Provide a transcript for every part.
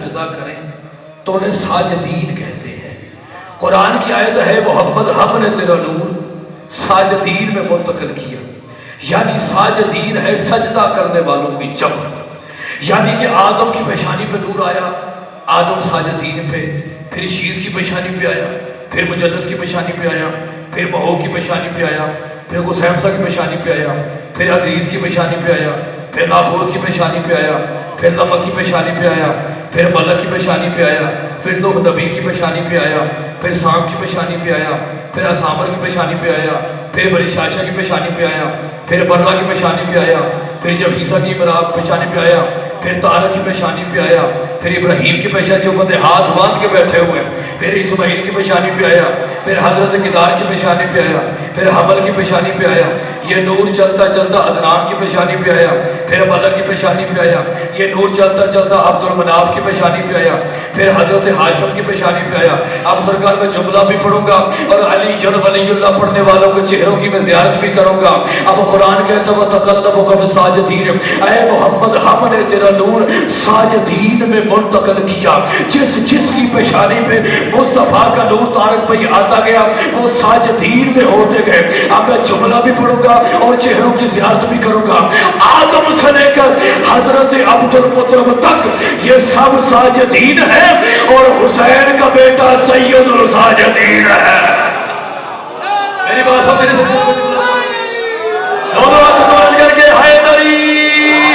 سجدہ کریں تو انہیں ساجدین کہتے ہیں۔ قرآن کی آیت ہے محمد ہم نے تیرا نور ساجدین میں منتقل کیا، یعنی ساجدین ہے سجدہ کرنے والوں کی جمع، یعنی کہ آدم کی پیشانی پہ نور آیا، آدم ساجدین پہ، پھر شیز کی پیشانی پہ آیا، پھر مجلس کی پیشانی پہ آیا، پھر مہو کی پیشانی پہ آیا، پھر غسیمسہ کی پیشانی پہ آیا، پھر ادریس کی پیشانی پہ آیا، پھر ناخور کی پیشانی پہ آیا، پھر لمک کی پیشانی پہ آیا، پھر ملک کی پیشانی پہ آیا، پھر نوح نبی کی پیشانی پہ آیا، پھر سام کی پیشانی پہ آیا، پھر اسامر کی پیشانی پہ آیا، پھر بری شاشہ کی پیشانی پہ آیا، پھر برہ کی پیشانی پہ آیا، پھر جفیسہ کی پیشانی پہ آیا، پھر تارہ کی پیشانی پہ آیا، پھر ابراہیم کی پیشانی جو بندے ہاتھ باندھ کے بیٹھے ہوئے، پھر اسماعیل کی پیشانی پہ آیا، پھر حضرت کدار کی پیشانی پہ آیا، پھر حبل کی پیشانی پہ آیا، یہ نور چلتا چلتا عدنان کی پیشانی پہ آیا، پھر ملک کی پیشانی پہ آیا، یہ نور چلتا چلتا عبد المناف کی پیشانی پہ آیا، پھر حضرت ہاشم کی پیشانی پہ آیا۔ اب سرکار میں جملہ بھی پڑھوں گا اور علی جن ولی اللہ پڑھنے والوں کے چہروں کی میں زیارت بھی کروں گا۔ اب قرآن کہتا ہے وَتَقَلَّبُكَ فِي السَّاجِدِينَ، اے محمد ہم نے تیرا نور ساجدین میں منتقل کیا۔ جس کی پیشانی پہ مصطفیٰ کا نور طارق بھائی آتا گیا وہ ساجدین میں ہوتے گئے۔ اب میں جملہ بھی پڑھوں گا اور چہروں کی زیارت بھی کروں گا۔ آدم سے لے کر حضرت عبد المطلب تک یہ سب ساجدین ہیں، اور حسین کا بیٹا سید الساجدین ہے۔ میری بات سب میرے سے دونوں ہاتھ کر کے حیدری،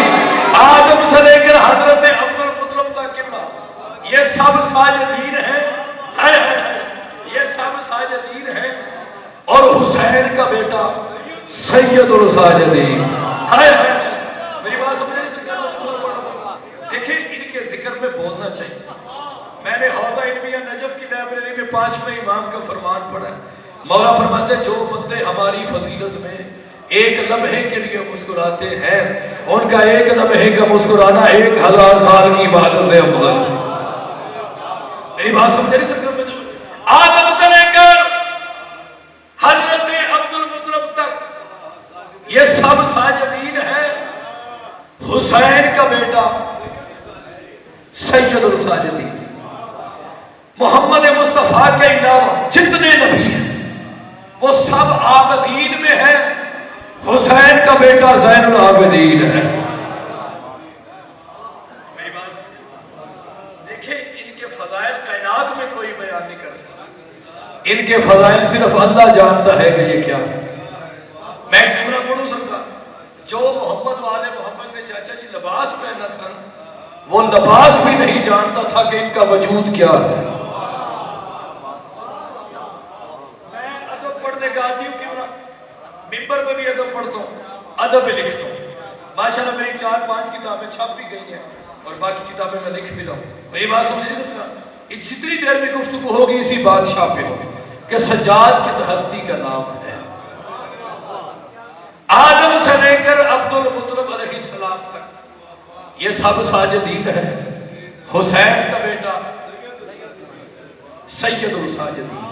آدم سے لے کر حضرت عبد المطلب تک یہ سب ساجدین ہیں، یہ سب ساجدین ہیں، اور حسین کا بیٹا سید الساجدین ہے۔ میری بات سمجھے؟ دیکھیں ان کے ذکر میں بولنا چاہیے۔ میں نے حوضہ علمیہ نجف کی لائبریری میں 5ویں امام کا فرمان پڑھا ہے۔ مولا فرماتے ہیں جو بندے ہماری فضیلت میں ایک لمحے کے لیے مسکراتے ہیں ان کا ایک لمحے کا مسکرانا 1000 سال کی عبادت سے افضل ہے۔ میری بات سمجھے نہیں سکتے؟ آدم سے لے کر حضرت عبد المطلب تک یہ سب ساجدین ہیں۔ حسین کا بیٹا سید الساجدین۔ محمد مصطفیٰ کے علاوہ جتنے نبی ہیں وہ سب عابدین میں ہیں، حسین کا بیٹا زین العابدین ہے۔ میری بات دیکھیں ان کے فضائل کائنات میں کوئی بیان نہیں کر سکتا، ان کے فضائل صرف اللہ جانتا ہے کہ یہ کیا ہے۔ میں جملہ پڑھوں سکتا، جو محمد و آل محمد نے چاچا جی لباس پہنا تھا وہ لباس بھی نہیں جانتا تھا کہ ان کا وجود کیا ہے۔ میں ادب پڑھنے کا عادی ہوں، ممبر میں بھی ادب پڑھتا ہوں، ادب لکھتا ہوں۔ ماشاءاللہ میری 4-5 کتابیں چھپ بھی گئی ہیں اور باقی کتابیں میں لکھ بھی رہا ہوں۔ میری بات سمجھ نہیں سکتا؟ جتنی دیر میں گفتگو ہوگی اسی بادشاہ پہ ہوگی کہ سجاد کس ہستی کا نام ہے۔ آدم سے لے کر عبد المطلب علیہ السلام تک یہ سب ساجدین ہیں۔ حسین کا بیٹا سید الساجدین۔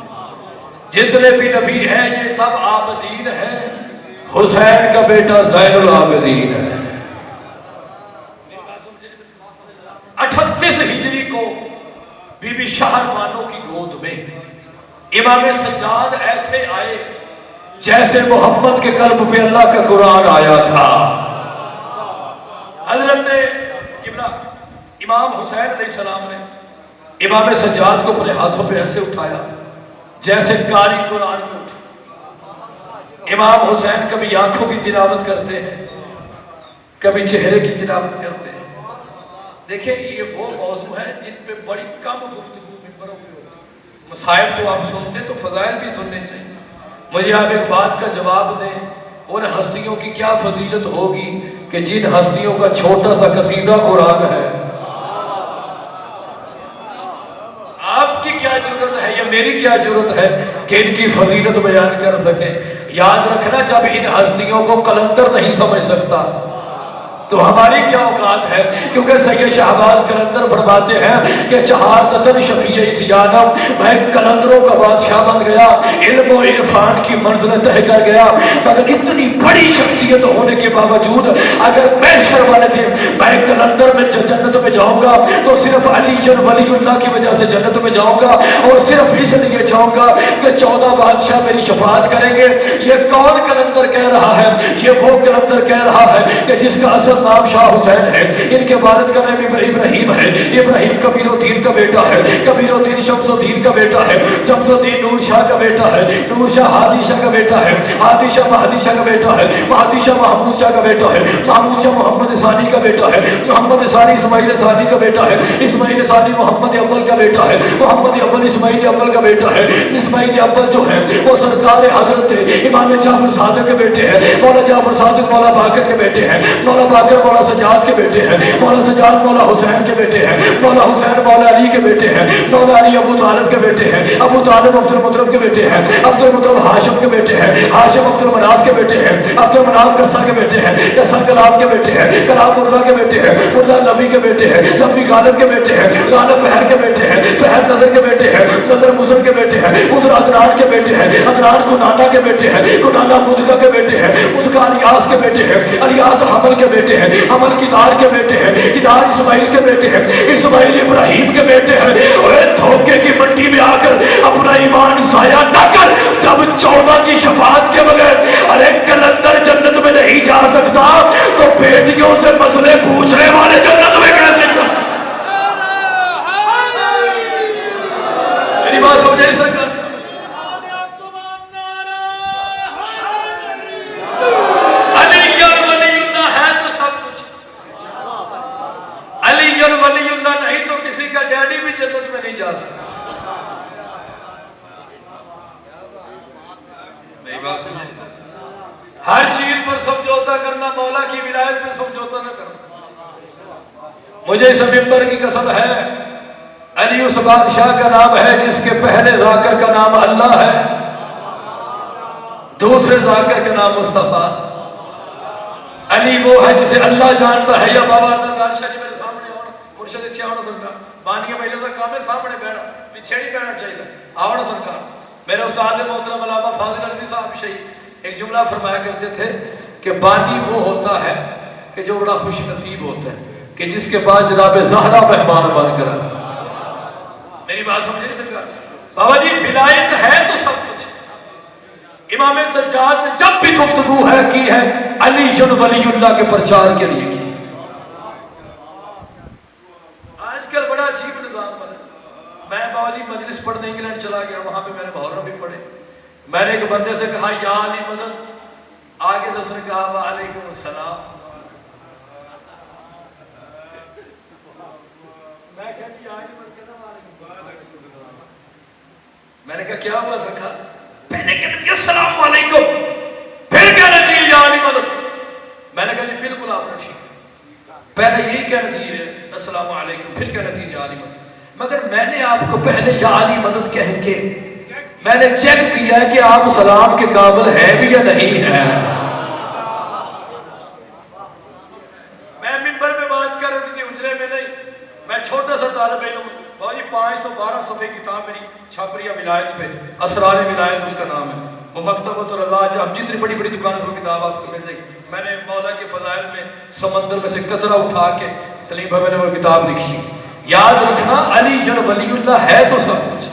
جتنے بھی نبی ہیں یہ سب عابدین ہیں، حسین کا بیٹا زین العابدین ہے۔ 38 ہجری کو بی بی شہربانو کی گود میں امام سجاد ایسے آئے جیسے محمد کے قلب پہ اللہ کا قرآن آیا تھا۔ حضرت امام حسین علیہ السلام نے امام سجاد کو اپنے ہاتھوں پہ ایسے اٹھایا جیسے قاری قرآن کو اٹھا۔ امام حسین کبھی آنکھوں کی تلاوت کرتے ہیں، کبھی چہرے کی تلاوت کرتے ہیں۔ دیکھیں یہ وہ موضوع ہے جن پہ بڑی کم گفتگو ممبروں پہ ہوتی ہے۔ مسائل تو آپ سنتے تو فضائل بھی سننے چاہیے۔ مجھے آپ ایک بات کا جواب دیں، ان ہستیوں کی کیا فضیلت ہوگی کہ جن ہستیوں کا چھوٹا سا قصیدہ قرآن ہے؟ آپ کی کیا جرت ہے یا میری کیا جرت ہے کہ ان کی فضیلت بیان کر سکیں؟ یاد رکھنا جب ان ہستیوں کو قلندر نہیں سمجھ سکتا تو ہماری کیا اوقات ہے؟ کیونکہ سید شہباز کلندر فرماتے ہیں کہ چہار دتن شفیع سیانم، میں کلندروں کا بادشاہ بن گیا، علم و عرفان کی منزل طے کر گیا، مگر اتنی بڑی شخصیت ہونے کے باوجود اگر محشر والے دن میں کلندر میں جنت میں جاؤں گا تو صرف علی جن ولی اللہ کی وجہ سے جنت میں جاؤں گا، اور صرف اس لیے جاؤں گا کہ 14 بادشاہ میری شفاعت کریں گے۔ یہ کون کلندر کہہ رہا ہے؟ یہ وہ کلندر کہہ رہا ہے کہ جس کا اصل نام شاہ حسین ہے، ان کے والد کا نام ابراہیم ہے، ابراہیم کبیر الدین کا بیٹا ہے، کبیر الدین شمس الدین کا بیٹا ہے، شمس الدین نور شاہ کا بیٹا ہے، نور شاہ ہادی شاہ کا بیٹا ہے، ہادی شاہ مہدی شاہ کا بیٹا ہے، مہدی شاہ محمود شاہ کا بیٹا ہے، محمود شاہ محمد ثانی کا بیٹا ہے، محمد ثانی اسماعیل ثانی کا بیٹا ہے، اسماعیل ثانی محمد اول کا بیٹا ہے، محمد اول اسماعیل اول کا بیٹا ہے، اسماعیل اول جو ہے وہ سرکار حضرت امام جعفر صادق کے بیٹے ہیں، مولا جعفر صادق مولا باقر کے بیٹے ہیں، مولا باقر مولا سجاد کے بیٹے ہیں، مولا سجاد مولا حسین کے بیٹے ہیں، مولا حسین مولا علی کے بیٹے ہیں، مولا علی ابو طالب کے بیٹے ہیں، ابو طالب عبد المطلب کے بیٹے ہیں، عبد المطلب ہاشم کے بیٹے ہیں، ہاشم عبد المناف کے بیٹے ہیں، عبد المناف قصہ کے بیٹے ہیں، قصہ کلاب کے بیٹے ہیں، کلاب اللہ کے بیٹے ہیں، اللہ نبی کے بیٹے ہیں، نبی غالب کے بیٹے ہیں، غالب فہر کے بیٹے ہیں، فہر نظر کے بیٹے ہیں، نظر مزر کے بیٹے ہیں، مزر عدنان کے بیٹے ہیں، عدنان کنانا کے بیٹے ہیں، کنانا مدکا کے بیٹے ہیں، مدکا الیاس کے بیٹے ہیں، الیاس حمل کے بیٹے ہیں، حمل کدار کے بیٹے ہیں، کدار اسماعیل کے بیٹے ہیں، اسماعیل ابراہیم کے بیٹے ہیں۔ اور دھوکے کی منڈی میں آ کر اپنا ایمان ضائع نہ کر، جب 14 کی شفاعت کے بغیر ارے کلندر جنت میں نہیں جا سکتا تو بیٹیوں سے مسئلے پوچھنے والے جنت میں کیسے جا؟ میری بات سمجھے اس طرح؟ ولی اللہ نہیں تو کسی کا ڈیڈی بھی جنت میں نہیں جا سکتا۔ میری بات سمجھے؟ ہر چیز پر سمجھوتا کرنا، مولا کی ولایت میں سمجھوتا نہ کرنا۔ مجھے اس منبر کی قسم ہے، علی اس بادشاہ کا نام ہے جس کے پہلے ذاکر کا نام اللہ ہے، دوسرے ذاکر کا نام مصطفیٰ۔ علی وہ ہے جسے اللہ جانتا ہے، یا بابا اللہ دانشاہ جی میرے سامنے آنا، مرشد اچھے آنا سرکار، بانیہ مہیلہ کا کام ہے سامنے بیڑا، پیچھے نہیں بیڑا چاہیے، آنا سرکار۔ میرے استاد محترم علامہ فاضل علوی صاحب شہید ایک جملہ فرمایا کرتے تھے کہ بانی وہ ہوتا ہے کہ جو بڑا خوش نصیب ہوتا ہے کہ جس کے بعد جناب زہرا مہمان بن کر آتی ہے۔ میری بات سمجھے سرکار؟ بابا جی ولایت ہے تو سب کچھ۔ امام سجاد نے جب بھی گفتگو ہے کی ہے علی جن ولی اللہ کے پرچار کے لیے کی۔ آج کل بڑا عجیب نظام بنا۔ میں بابا جی مجلس پڑھنے انگلینڈ چلا گیا، وہاں پہ میں نے محرم بھی پڑھے۔ میں نے ایک بندے سے کہا یا علی مدد، آگے سے اس نے کہا وعلیکم السلام۔ میں نے کہا کیا ہوا سرکار؟ پہلے کہنا چاہیے السلام علیکم، پھر کہنا چاہیے یا علی مدد۔ میں نے کہا جی بالکل آپ نے ٹھیک، پہلے یہی کہنا چاہیے السلام علیکم، پھر کہنا چاہیے یا علی مدد۔ مگر میں نے آپ کو پہلے یا علی مدد کہہ کے میں نے چیک کیا ہے کہ آپ سلام کے قابل ہیں بھی یا نہیں ہیں۔ میں منبر میں بات کر رہا کسی حجرے میں نہیں، میں چھوٹا سا طالب علم، بابا جی 512 صفحے کتاب میری چھاپریہ ولایت پہ، اسرار ولایت اس کا نام ہے، وہ مکتبۃ اللہ، جب جتنی بڑی بڑی دکانوں سے وہ کتاب آپ کو مل جائے گی۔ میں نے مولا کے فضائل میں سمندر میں سے قطرہ اٹھا کے سلیم بھائی میں نے وہ کتاب لکھی۔ یاد رکھنا علی جن ولی اللہ ہے تو سب کچھ۔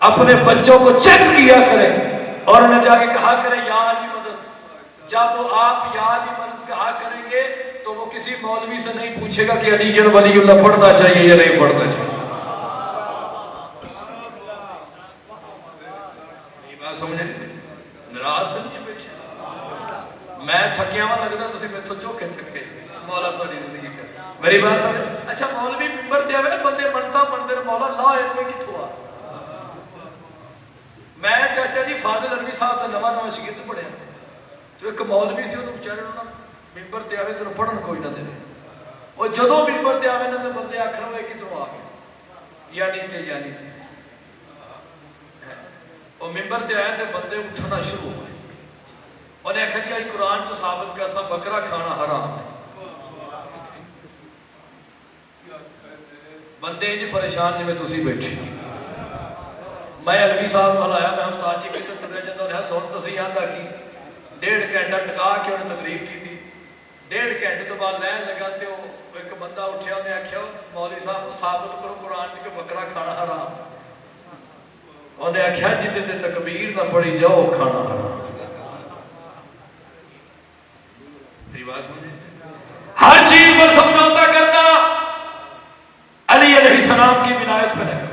اپنے بچوں کو چیک کیا کریں اور انہیں جا کے کہا کریں یا علی مدد۔ جب وہ آپ یا علی مدد کہا کریں گے تو وہ کسی مولوی سے نہیں پوچھے گا کہ علی جن ولی اللہ پڑھنا چاہیے یا نہیں پڑھنا چاہیے۔ یہ بات سمجھے؟ نراز تو نہیں بیٹھے، میں تھکیا ہوا لگنا تو میں تو جو کہ تھکے مولا تو نہیں زندگی کر۔ میری بات سمجھے؟ اچھا مولوی منبر تے آوے نا بندے منتا منتے مولا لا علم کی تھوا۔ میں چاچا جی فاضل علوی صاحب سے نواں نواں شگرد پڑھیا، تو ایک مولوی سے انہوں بیچارے نا ممبر تے آوے تو پڑھن کوئی نہ دے، اور جدوں ممبر تے آوے نا تو بندے آکھن ہوئے کدھروں آ گئے یعنی تے یعنی اور ممبر تے آئے تو بندے اٹھنا شروع ہوئے۔ انہیں آخر جی قرآن تو ثابت کرسا بکرا کھانا حرام ہے. بندے جی پریشان جی میں تسی بیٹھے. میں علوی صاحب وال آیا, میں استاد جی کتنے تریا جاتا انہیں سن تسی آتا کی 1.5 گھنٹہ ٹکا کے انہیں تقریر کی تھی. 1.5 گھنٹے تو بعد لین لگا تے وہ ایک بندہ اٹھیا انہیں آخیا مولوی صاحب ثابت کرو قرآن کہ بکرا کھانا حرام. انہیں آخیا جی تے تکبیر نہ پڑھی جاؤ کھانا حرام. ہر چیز پر سمجھوتا کرنا علی علیہ السلام کی ولایت پہ نہیں.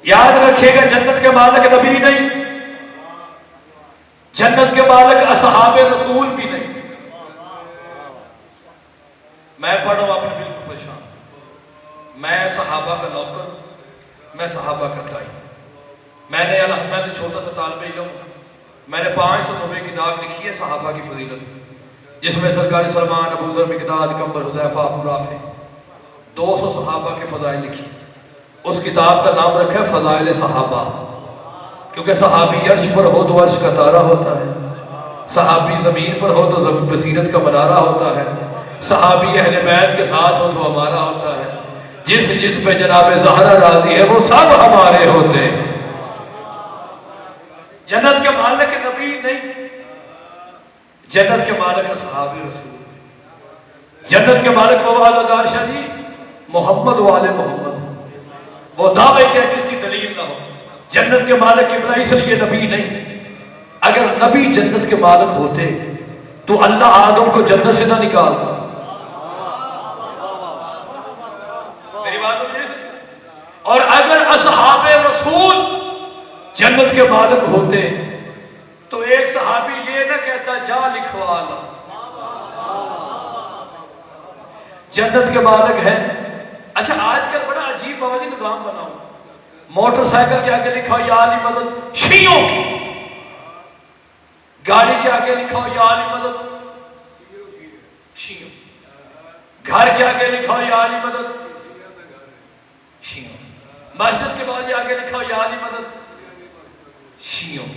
یاد رکھیے گا جنت کے مالک نبی نہیں, جنت کے مالک اصحاب رسول بھی نہیں. میں پڑھوں اپنے بالکل پریشان. میں صحابہ کا نوکر, میں صحابہ کا دائی. میں نے میں تو چھوٹا سا طالب علم, میں نے 500 صفحے کتاب لکھی ہے صحابہ کی فضیلت, جس میں سرکار سلمان, ابو ذر, مقداد, کمبر, حذیفہ, ابو رافع 200 صحابہ کے فضائل لکھی. اس کتاب کا نام رکھا ہے فضائل صحابہ, کیونکہ صحابی عرش پر ہو تو عرش کا تارہ ہوتا ہے, صحابی زمین پر ہو تو بصیرت کا منارہ ہوتا ہے, صحابی اہل بیت کے ساتھ ہو تو ہمارا ہوتا ہے, جس پہ جناب زہرا راضی ہے وہ سب ہمارے ہوتے ہیں. جنت کے مالک نبی نہیں, جنت کے مالک اصحاب رسول. جنت کے مالک مواد ازار شاہ جی محمد والے محمد, وہ دعوے کے جس کی دلیل نہ ہو. جنت کے مالک قبلہ اس لیے نبی نہیں. اگر نبی جنت کے مالک ہوتے تو اللہ آدم کو جنت سے نہ نکالتا. میری بات سمجھے. اور اگر اصحاب رسول جنت کے مالک ہوتے تو ایک صحابی یہ نہ کہتا جا لکھوا لا. جنت کے مالک ہیں. اچھا آج کل بڑا عجیب باوری نظام بنا ہو, موٹر سائیکل کے آگے لکھا ہو یا علی مدد شیعوں کی, گاڑی کے آگے لکھا ہو یا علی مدد شیعوں, گھر کے آگے لکھا ہو یا علی مدد شیعوں, مسجد کے بعد آگے لکھا ہو یا علی مدد شیعوں.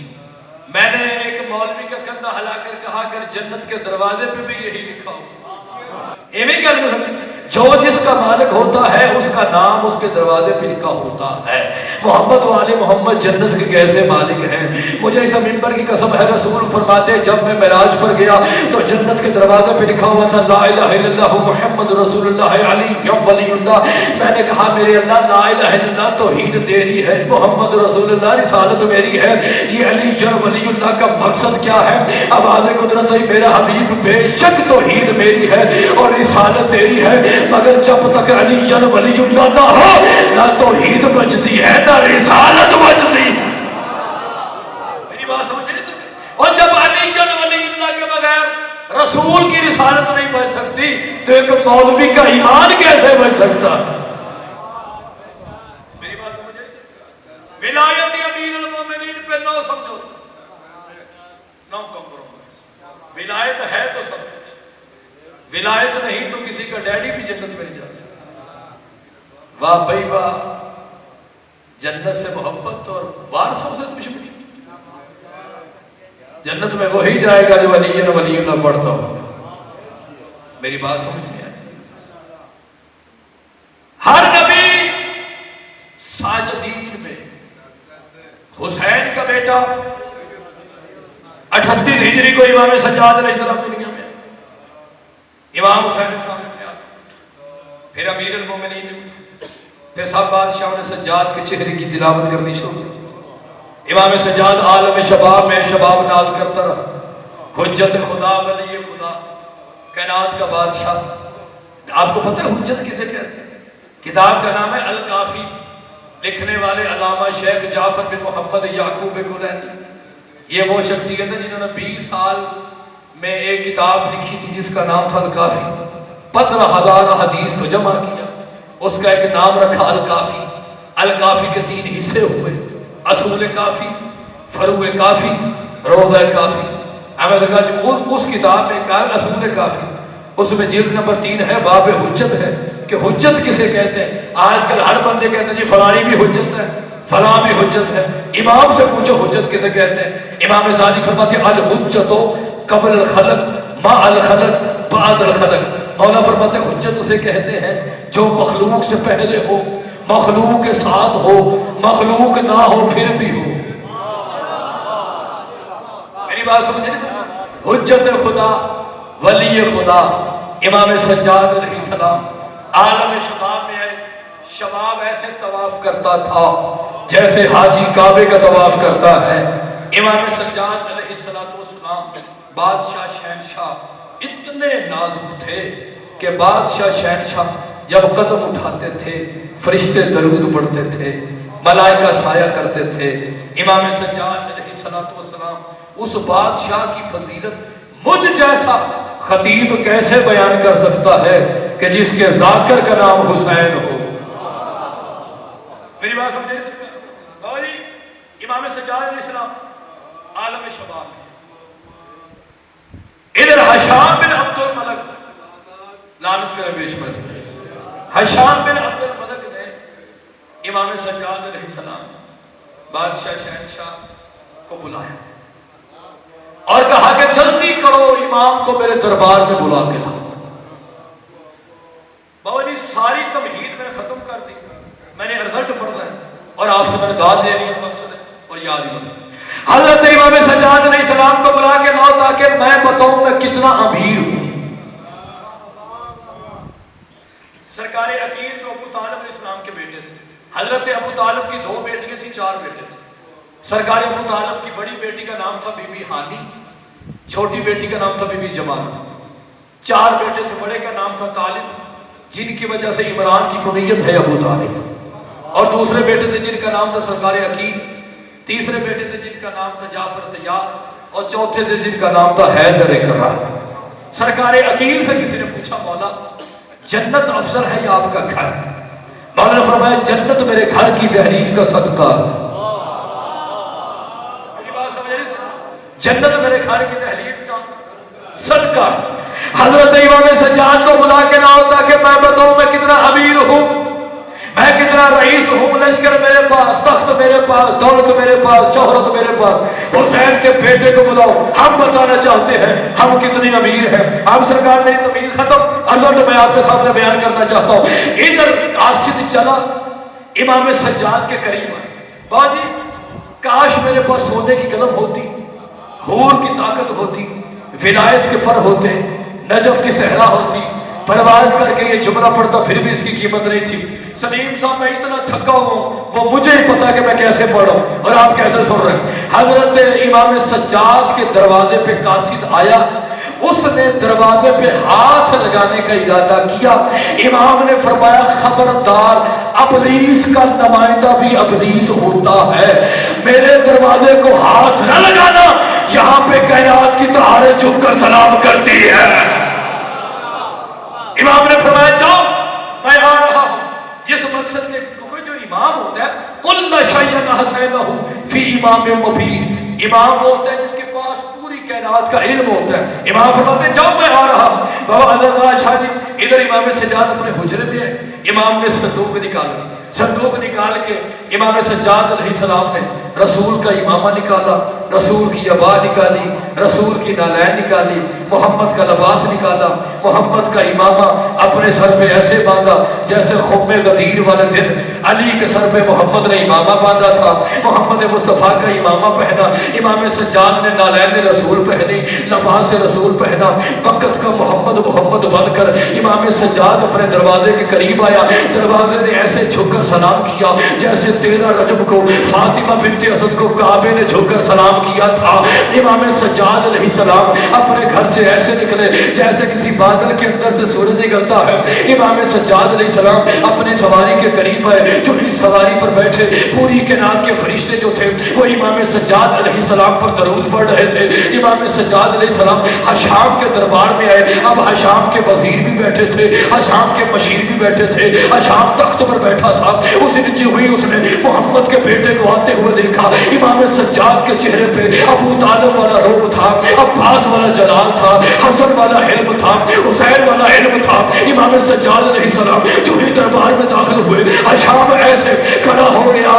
میں نے ایک مولوی کا کندھا ہلا کر کہا اگر جنت کے دروازے پہ بھی یہی لکھا ہو, ایویں گل نہیں, جو جس کا مالک ہوتا ہے اس کا نام اس کے دروازے پہ لکھا ہوتا ہے. محمد والے محمد جنت کے کیسے مالک ہیں. مجھے اس منبر کی قسم ہے, رسول فرماتے جب میں معراج پر گیا تو جنت کے دروازے پہ لکھا ہوا تھا لا الہ الا اللہ محمد رسول اللہ علی ولی اللہ. میں نے کہا میرے اللہ لا الہ الا اللہ توحید تیری ہے, محمد رسول اللہ رسالت میری ہے, یہ علی جن ولی اللہ کا مقصد کیا ہے. آواز قدرت ہے میرا حبیب بے شک توحید میری ہے اور رسالت تیری ہے, مگر جب تک علی جن ولی اللہ نہ ہو نہ توحید بچتی ہے نہ رسالت بچتی. میری بات سمجھے. اور جب علی جن ولی اللہ کے بغیر رسول کی رسالت نہیں بچ سکتی تو ایک مولوی کا ایمان کیسے بچ سکتا. میری بات سمجھے. ولایت امیر المومنین پہ نو سمجھو, نو کمپرومائز. ولایت ہے تو سب کچھ, ولایت نہیں تو کسی کا ڈیڈی بھی جنت میں نہیں جا سکتا. واہ بھائی واہ, جنت سے محبت اور وارثوں سے دشمنی. جنت میں وہی جائے گا جو ولی اللہ پڑھتا ہو. میری بات سمجھ میں آئی. ہر نبی ساجدین میں حسین کا بیٹا 38 ہجری کو امام سجاد علیہ السلام دنیا میں, امام حسین السلام نے اٹھا, پھر امیر المومنین نے اٹھا, پھر سب بادشاہوں نے سجاد کے چہرے کی تلاوت کرنی شروع کی. امام سجاد عالم شباب میں شباب ناز کرتا رہا. حجت خدا ولی خدا کائنات کا بادشاہ. آپ کو پتہ ہے حجت کسے کہتے ہیں؟ کتاب کا نام ہے الکافی, لکھنے والے علامہ شیخ جعفر بن محمد یعقوب کلینی. یہ وہ شخصیت ہے جنہوں نے 20 سال میں ایک کتاب لکھی تھی جس کا نام تھا الکافی. 15,000 حدیث کو جمع کیا, اس کا ایک نام رکھا الکافی. الکافی کے 3 حصے ہوئے, اصول کافی, فروع کافی, روضہ کافی. اس کتاب میں کہا اصول کافی, اس میں جلد نمبر 3 ہے, باب حجت ہے کہ حجت کسے کہتے ہیں. آج کل ہر بندے کہتے ہیں جی فلانی بھی حجت ہے, فلاں بھی حجت ہے. امام سے پوچھو حجت کسے کہتے ہیں. امام غزالی فرماتے ہیں الحجت قبل الخلق ما الخلق بعد الخلق. مولا فرماتے ہیں حجت اسے کہتے ہیں جو مخلوق سے پہلے ہو، مخلوق کے ساتھ ہو، مخلوق نہ ہو پھر بھی ہو. میری بات سمجھے نہیں سکتے؟ حجت خدا، ولی خدا امام سجاد علیہ السلام عالم شباب میں آئے. شباب ایسے طواف کرتا تھا جیسے حاجی کعبے کا طواف کرتا ہے. امام سجاد علیہ السلام بادشاہ شہنشاہ اتنے نازک تھے کہ بادشاہ شہنشاہ جب قدم اٹھاتے تھے فرشتے درود پڑھتے تھے، ملائکہ سایہ کرتے تھے. امام سجاد علیہ السلام اس بادشاہ کی فضیلت مجھ جیسا خطیب کیسے بیان کر سکتا ہے کہ جس کے ذاکر کا نام حسین ہو. میری بات سمجھے؟ اور امام سجاد علیہ السلام عالم شباب میں. ادھر حشام بن عبد الملک لعنت کرے بیش میں سے حشام بن عبد الملک نے امام سجاد علیہ السلام بادشاہ شہنشاہ کو بلایا اور کہا کہ جلدی کرو امام کو میرے دربار میں بلا کے لاؤ. بابا جی ساری تمہید میں نے ختم کر دی، میں نے رزلٹ پڑھنا ہے اور آپ سے میں نے داد لے لی ہے، مقصد ہے اور یاد ہی بنا. حضرت امام سجاد علیہ السلام کو بلا کے لاؤ تاکہ میں بتاؤں میں کتنا امیر ہوں. سرکار عقیل جو ابو طالب علیہ السلام کے بیٹے تھے. حضرت ابو طالب کی 2 بیٹیاں تھیں، 4 بیٹے تھے. سرکار ابو طالب کی بڑی بیٹی کا نام تھا بی بی ہانی، چھوٹی بیٹی کا نام تھا بی بی جمال. 4 بیٹے تھے، بڑے کا نام تھا طالب جن کی وجہ سے عمران کی کنیت ہے ابو طالب، اور دوسرے بیٹے تھے جن کا نام تھا سرکار عقیل، تیسرے بیٹے تھے جن کا نام تھا جعفر طیار، اور چوتھے تھے جن کا نام تھا حیدر کرار. سرکار عقیل سے کسی نے پوچھا مولا جنت افضل ہے یا آپ کا گھر؟ مولا نے فرمایا جنت میرے گھر کی دہلیز کا صدقہ. جنت میرے گھر کی دہلیز کا صدقہ. حضرت امام سجاد کو بلا کے لاؤ تاکہ میں بتاؤں میں کتنا امیر ہوں، میں کتنا رئیس ہوں. لشکر میرے پاس، تخت میرے پاس، دولت میرے پاس، شہرت میرے پاس. حسین کے بیٹے کو بلاؤ، ہم بتانا چاہتے ہیں ہم کتنی امیر ہیں. آپ سرکار میری تمہید ختم، رزلٹ میں آپ کے سامنے بیان کرنا چاہتا ہوں. ادھر قاصد چلا امام سجاد کے قریب آئے. باجی کاش میرے پاس سونے کی قلم ہوتی، حور کی طاقت ہوتی، ولایت کے پر ہوتے، نجف کی صحرا ہوتی، پرواز کر کے یہ جملہ پڑھتا پھر بھی اس کی قیمت نہیں تھی. سلیم صاحب میں اتنا تھکا ہوں وہ مجھے ہی پتا کہ میں کیسے پڑھوں اور آپ کیسے سن رہے ہیں. حضرت امام سجاد کے دروازے پہ قاصد آیا، اس نے دروازے پہ ہاتھ لگانے کا ارادہ کیا. امام نے فرمایا خبردار ابلیس کا نمائندہ بھی ابلیس ہوتا ہے، میرے دروازے کو ہاتھ نہ لگانا، یہاں پہ کائنات کی تہاریں جھک کر سلام کرتی ہے. امام نے فرمایا جاؤ میں آ رہا ہوں. جس مقصد کے کوئی جو امام ہوتا ہے قُلْنَ شَيَّنَ حَسَيْنَهُ فِي امام مبین، امام ہوتا ہے جس کے پاس پوری کائنات کا علم ہوتا ہے. امام فرماتے ہیں جاؤ میں آ رہا ہوں. بابا حضرت شاہ جی ادھر امام سجاد اپنے حجرے پہ ہے. امام نے صندوق نکالا، صندوق نکال کے امام سجاد علیہ السلام نے رسول کا امامہ نکالا، رسول کی عبا نکالی، رسول کی نالین نکالی، محمد کا لباس نکالا، محمد کا امامہ اپنے سر پہ ایسے باندھا جیسے خم غدیر والے دن علی کے سر پہ محمد نے امامہ باندھا تھا. محمد مصطفیٰ کا امامہ پہنا، امام سجاد نے نالین رسول پہنی، لباس رسول پہنا. وقت کا محمد بن کر امام سجاد اپنے دروازے کے قریب آیا. دروازے نے ایسے جھک کر سلام کیا جیسے 13 رجب کو فاطمہ بنت اسد کو کعبے نے جھک کر سلام کیا تھا. امام سجاد علیہ السلام اپنے گھر سے ایسے نکلے جیسے کسی بادل کے اندر سے سورج نکلتا ہے. امام سجاد علیہ السلام اپنی سواری کے قریب آئے، جو اس سواری پر بیٹھے پوری کائنات کے فرشتے جو تھے وہ امام سجاد علیہ السلام پر درود پڑھ رہے تھے. امام سجاد علیہ السلام حشام کے دربار میں آئے. اب حشام کے وزیر بھی بیٹھے تھے، حشام کے مشیر بھی بیٹھے تھے. حشام تخت پر بیٹھا تھا. اسے نیچے ہوئی اس نے محمد کے بیٹے کو آتے ہوئے دیکھا. امام سجاد کے چہرے پہ ابو طالب والا روب تھا، عباس والا جلال تھا، حسن والا علم تھا، حسین والا علم تھا. امام سجاد علیہ السلام جو ہی دربار میں داخل ہوئے حشام ایسے کھڑا ہو گیا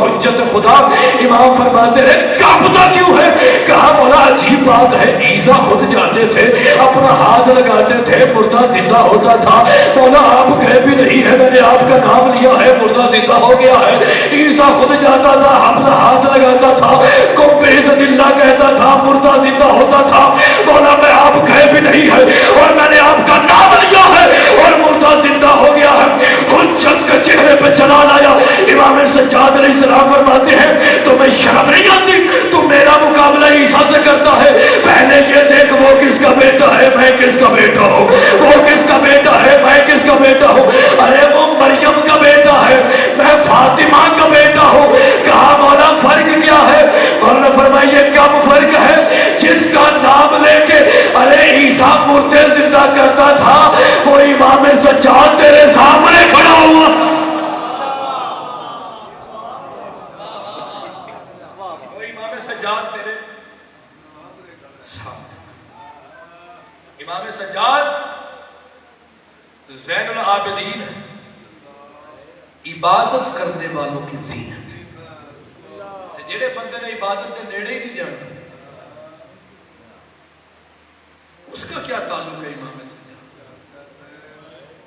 حجت خدا امام فرماتے ہیں کانپتا کیوں ہے؟ کہا مولا عجیب بات ہے، عیسیٰ خود جاتے تھے اپنا ہاتھ لگاتے تھے مردہ زندہ ہوتا تھا، مولا آپ گئے بھی نہیں ہے، میں نے آپ کا نام لیا ہے مردہ زندہ ہو گیا ہے، عیسیٰ خود جاتا تھا اپنا ہاتھ لگاتا تھا کو بِإِذْنِ اللہ کہتا تھا مردہ زندہ ہوتا تھا، مولا میں آپ گئے بھی نہیں ہے اور میں نے آپ کا نام لیا ہے اور مردہ زندہ ہو گیا ہے، حجت کے چہرے پہ جلال آیا۔ امام سجاد علیہ السلام فرماتے ہیں تمہیں شرم نہیں آتی؟ تو میرا مقابلہ عیسیٰ سے کرتا ہے، پہلے یہ دیکھ وہ کس کا بیٹا ہے میں کس کا بیٹا ہوں، وہ کس کا بیٹا ہے میں کس کا بیٹا ہوں، ارے وہ مریم کا بیٹا ہے میں فاطمہ کا بیٹا ہوں۔ کہا مولا فرق کیا ہے؟ مولا فرمایا یہ کم فرق ہے جس کا نام لے کے ارے عیسیٰ مردے زندہ کرتا تھا وہ امام سجاد تیرے سامنے کھڑا ہوا۔ وہ امام سجاد تیرے سامنے، امام سجاد زین العابدین ہے، عبادت کرنے والوں کی زینت ہے، جڑے بندے نے عبادت کے نیڑے ہی نہیں جانا اس کا کیا تعلق ہے امام سجاد؟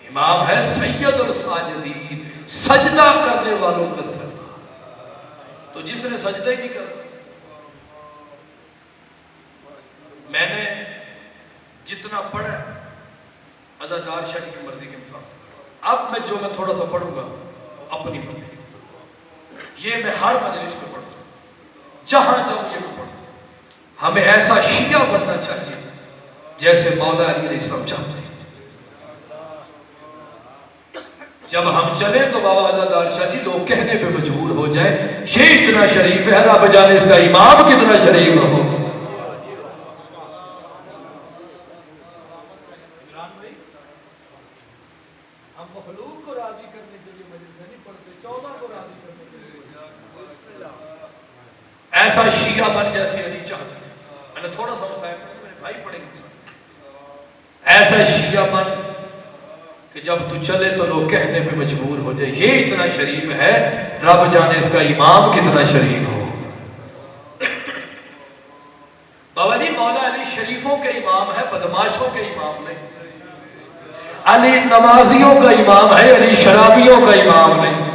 امام ہے سید الساجدین، سجدہ کرنے والوں کا سردار، تو جس نے سجدہ ہی نہیں کرنا۔ میں نے جتنا پڑھا ادادار شاہ کی مرضی کے مطابق، اب میں جو میں تھوڑا سا پڑھوں گا اپنی مرضی، یہ میں ہر مجلس میں پڑھتا ہوں، جہاں جاؤں یہ میں پڑھتا ہوں۔ ہمیں ایسا شیعہ بننا چاہیے جیسے مولا علی علیہ السلام چاہتے ہیں۔ جب ہم چلیں تو بابا ادادار شاہ جی لوگ کہنے پہ مجبور ہو جائیں یہ اتنا شریف ہے، رب جانے اس کا امام کتنا شریف ہو۔ ایسا شیعہ بن جیسے علی چاہتے ہیں، میں نے تھوڑا سا مسائل پڑھا میرے بھائی پڑھیں گے، ایسا شیعہ بن کہ جب تو چلے تو لوگ کہنے پہ مجبور ہو جائے یہ اتنا شریف ہے، رب جانے اس کا امام کتنا شریف ہو۔ بابا جی مولا علی شریفوں کے امام ہے، بدماشوں کے امام نہیں، علی نمازیوں کا امام ہے، علی شرابیوں کا امام نہیں۔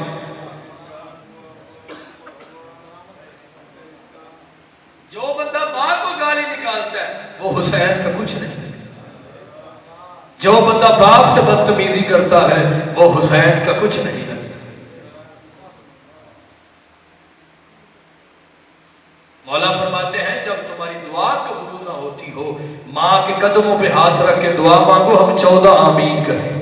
جو بندہ باپ کو گالی نکالتا ہے وہ حسین کا کچھ نہیں، جو بندہ باپ سے بدتمیزی کرتا ہے وہ حسین کا کچھ نہیں لگتا۔ مولا فرماتے ہیں جب تمہاری دعا قبول نہ ہوتی ہو ماں کے قدموں پہ ہاتھ رکھ کے دعا مانگو، ہم 14 آمین کریں۔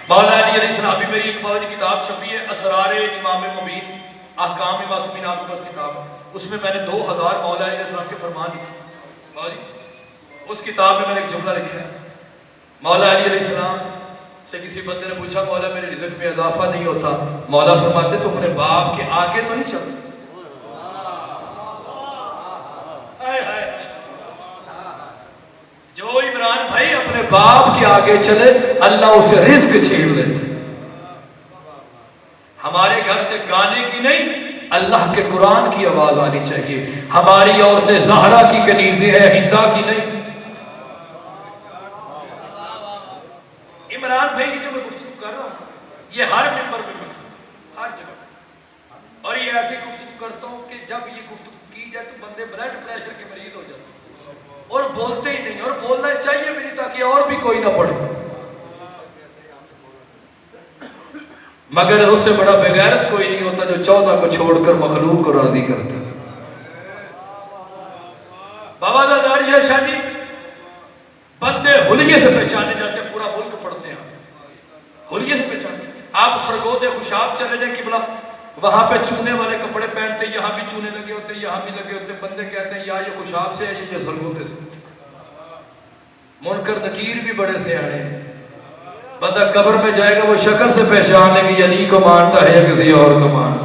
مولا علی علیہ السلام، ابھی میری ایک بار کتاب چھپی ہے اسرار امام مبین، احکام معصومین، آپ کے پاس کتاب ہے، اس میں میں نے 2000 مولا علیہ السلام کے فرمان لکھے۔ اس کتاب میں نے ایک جملہ لکھا ہے، مولا علی علیہ السلام سے کسی بندے نے پوچھا مولا میرے رزق میں اضافہ نہیں ہوتا، مولا فرماتے تم اپنے باپ کے آگے تو نہیں چلتے؟ جو عمران بھائی اپنے باپ کے آگے چلے اللہ اسے رزق چھین لیتے۔ ہمارے گھر سے گانے کی نہیں اللہ کے قرآن کی آواز آنی چاہیے، ہماری عورتیں زہرا کی کنیزیں ہیں ہندا کی نہیں۔ عمران بھائی کی جو میں گفتگو کر رہا ہوں یہ ہر ممبر میں ملتا ہر جگہ، اور یہ ایسی گفتگو کرتا ہوں کہ جب یہ گفتگو کی جائے تو بندے بلڈ پریشر کے مریض ہو جاتے ہیں اور بولتے ہی نہیں، اور بولنا چاہیے بھی نہیں تاکہ اور بھی کوئی نہ پڑھے، مگر اس سے بڑا بغیرت کوئی نہیں ہوتا جو 14 کو چھوڑ کر مخلوق کو راضی کرتا۔ بابا دادار شاہ جی بندے حلیے سے پہچانے جاتے ہیں، پورا ملک پڑھتے ہیں حلیے سے پہچانے۔ آپ سرگود خوشاب چلے جائیں قبلہ، وہاں پہ چونے والے کپڑے پہنتے، یہاں بھی چونے لگے ہوتے، یہاں بھی لگے ہوتے، بندے کہتے ہیں یا یہ خوشاب سے ہے یہ سرگودے سے۔ منکر نکیر بھی بڑے سے آنے ہیں، بندہ قبر میں جائے گا وہ شکل سے پہچان لیں گے یا علی کو مانتا ہے یا کسی اور کو مانتا۔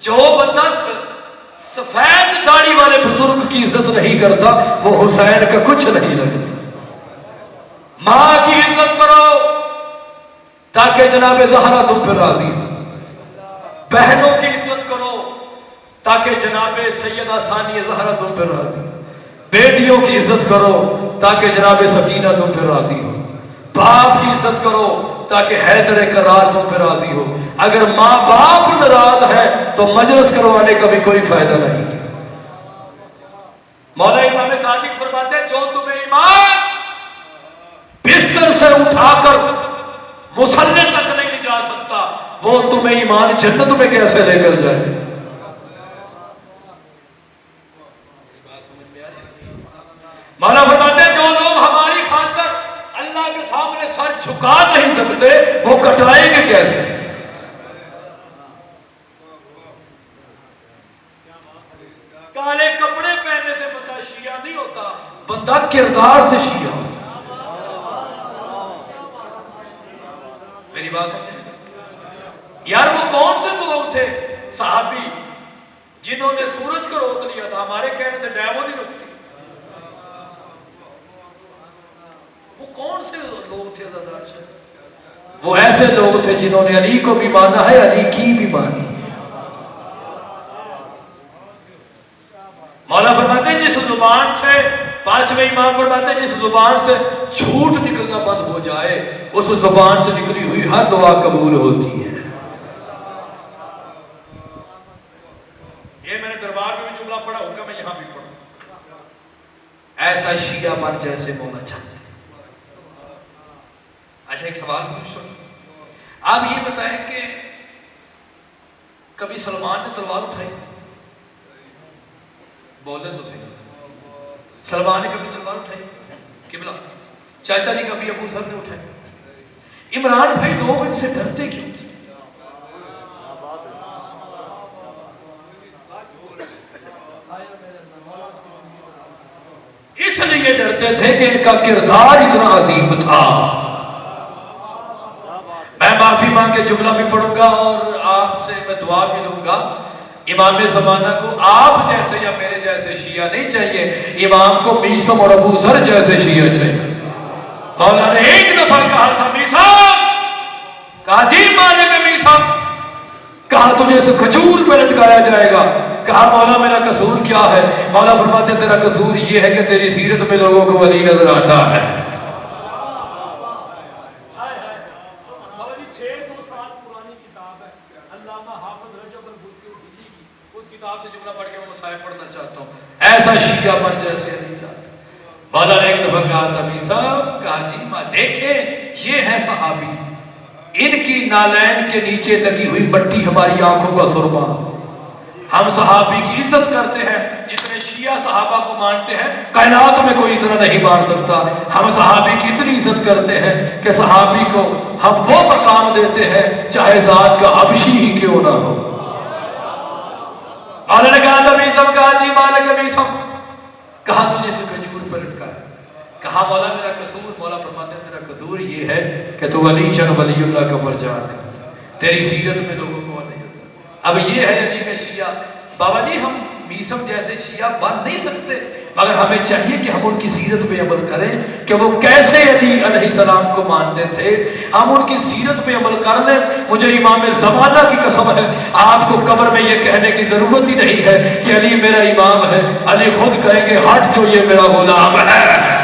جو بندہ سفید داڑھی والے بزرگ کی عزت نہیں کرتا وہ حسین کا کچھ نہیں لگتا۔ ماں کی عزت کرو تاکہ جناب زہرا تم پر راضی ہو، بہنوں کی عزت کرو تاکہ جناب سیدہ ثانیہ زہرا تم پر راضی ہو، بیٹیوں کی عزت کرو تاکہ جناب سکینہ تم پر راضی ہو، باپ کی عزت کرو تاکہ حیدر کرار تم پر راضی ہو۔ اگر ماں باپ ناراض ہے تو مجلس کروانے کا بھی کوئی فائدہ نہیں۔ مولا امام صادق فرماتے ہیں جو تمہیں ایمان بستر سے اٹھا کر مصلی تک نہیں لے جا سکتا وہ تمہیں ایمان جنت میں کیسے لے کر جائے؟ مولا فرماتے ہیں جو لوگ ہماری خاطر اللہ کے سامنے سر جھکا نہیں سکتے وہ کٹائیں گے کیسے؟ کالے کپڑے پہننے سے بندہ شیعہ نہیں ہوتا، بندہ کردار سے شیعہ ہوتا۔ میری بات سمجھیں یار، وہ کون سے لوگ تھے صحابی جنہوں نے سورج کو روک لیا تھا؟ ہمارے کہنے سے ڈیمو نہیں روکتی۔ وہ کون سے لوگ تھے؟ وہ ایسے لوگ تھے جنہوں نے علی کو بھی مانا ہے، علی کی بھی مانی ہے۔ مولا فرماتے ہیں جس زبان سے، پانچویں امام فرماتے ہیں جس زبان سے جھوٹ نکلنا بند ہو جائے اس زبان سے نکلی ہوئی ہر دعا قبول ہوتی ہے۔ یہ میں نے دربار میں بھی جملہ پڑھا ہوگا، میں یہاں بھی پڑھوں۔ ایسا شیعہ بن جیسے مولا چاہتے۔ اچھا ایک سوال پوچھو، آپ یہ بتائیں کہ کبھی سلمان نے تلوار اٹھائی؟ بولے تو صحیح، سلمان نے کبھی تلوار اٹھائی؟ قبلہ چاچا نے کبھی ابو ذر نے اٹھائی؟ عمران بھائی لوگ ان سے ڈرتے کیوں تھے؟ اس لیے ڈرتے تھے کہ ان کا کردار اتنا عظیم تھا۔ میں معافی مانگ کے جملہ بھی پڑھوں گا اور آپ سے میں دعا بھی لوں گا۔ امام زمانہ کو آپ جیسے یا میرے جیسے شیعہ نہیں چاہیے، امام کو میثم اور ابو ذر جیسے شیعہ چاہیے۔ مولا نے ایک دفعہ کہا تھا میثم، کہا جی مالک میثم، کہا تجھے سے کھجور پہ لٹکایا جائے گا۔ کہا مولا میرا قصور کیا ہے؟ مولا فرماتے تیرا قصور یہ ہے کہ تیری سیرت میں لوگوں کو ولی نظر آتا ہے۔ ایسا شیعہ بن جیسے علی چاہتا۔ مولا نے ایک دفعہ کہا تھا میثم، کہا جی ماں دیکھیں یہ ہے صحابی، ان کی نالین کے نیچے لگی ہوئی مٹی ہماری آنکھوں کا سرما۔ ہم صحابی کی عزت کرتے ہیں جتنے شیعہ صحابہ کو مانتے ہیں کائنات میں کوئی اتنا نہیں مان سکتا۔ ہم صحابی کی اتنی عزت کرتے ہیں کہ صحابی کو ہم وہ مقام دیتے ہیں چاہے ذات کا حبشی ہی کیوں نہ ہو۔ مولا نے کہا تھا میثم، کہا جی مالک میثم، کہا تجھے سے کھجور پر لٹکایا۔ کہا مولا میرا قصور؟ مولا فرماتے ہیں تیرا قصور یہ ہے کہ تو ولی شن ولی اللہ کا پرچار کرتا، تیری سیرت میں لوگوں کو نہیں ہوتا۔ اب یہ ہے علی کا شیعہ۔ بابا جی ہم میثم جیسے شیعہ بن نہیں سکتے، مگر ہمیں چاہیے کہ ہم ان کی سیرت پہ عمل کریں کہ وہ کیسے علی علیہ السلام کو مانتے تھے، ہم ان کی سیرت پہ عمل کر لیں۔ مجھے امام زمانہ کی قسم ہے آپ کو قبر میں یہ کہنے کی ضرورت ہی نہیں ہے کہ علی میرا امام ہے، علی خود کہیں گے ہٹ جو یہ میرا غلام ہے۔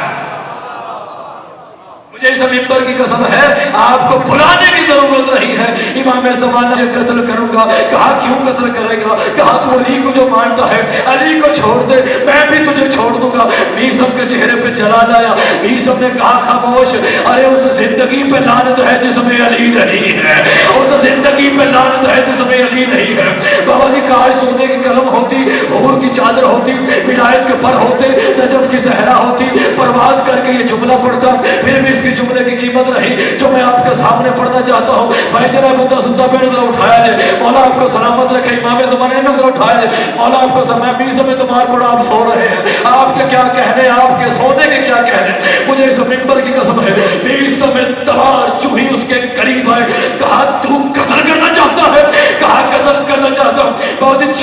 اس ممبر کی قسم ہے آپ کو بھلانے کی ضرورت نہیں ہے۔ امام زمانہ سے قتل کروں گا، کہا کیوں قتل کرے گا؟ کہا تو علی کو جو مانتا ہے علی کو چھوڑ دے، میں بھی تجھے چھوڑ دوں گا۔ میثم کے چہرے پہ جلال آیا۔ میثم نے کہا خاموش، ارے اس زندگی پہ لعنت ہے جس میں علی نہیں ہے، اس زندگی پہ لعنت ہے جس میں علی نہیں ہے۔ بابا جی کاش سونے کی قلم ہوتی، حور کی چادر ہوتی، ولایت کے پر ہوتے، نجف کی صحرا ہوتی، پرواز کر کے یہ جملہ پڑھتا، پھر بھی اس کی جملے کی قیمت رہی جو میں آپ کے سامنے پڑھنا چاہتا ہوں۔ بھائی جرا بندہ سنتا پہ نظر اٹھایا جائے، مولا آپ کو سلامت رکھے۔ امام زمانے نظر اٹھایا جائے، مولا آپ کو سلامت۔ میثم تمہار پڑھا آپ سو رہے ہیں، آپ کے کیا کہنے، آپ کے سونے کے کیا کہنے۔ مجھے اس ممبر کی قسم ہے میثم تلوار چوہی اس کے قریب آئے، کہا تو قتل کرنا چاہتا ہے؟ کہا قتل کرنا چاہتا ہوں۔ بہت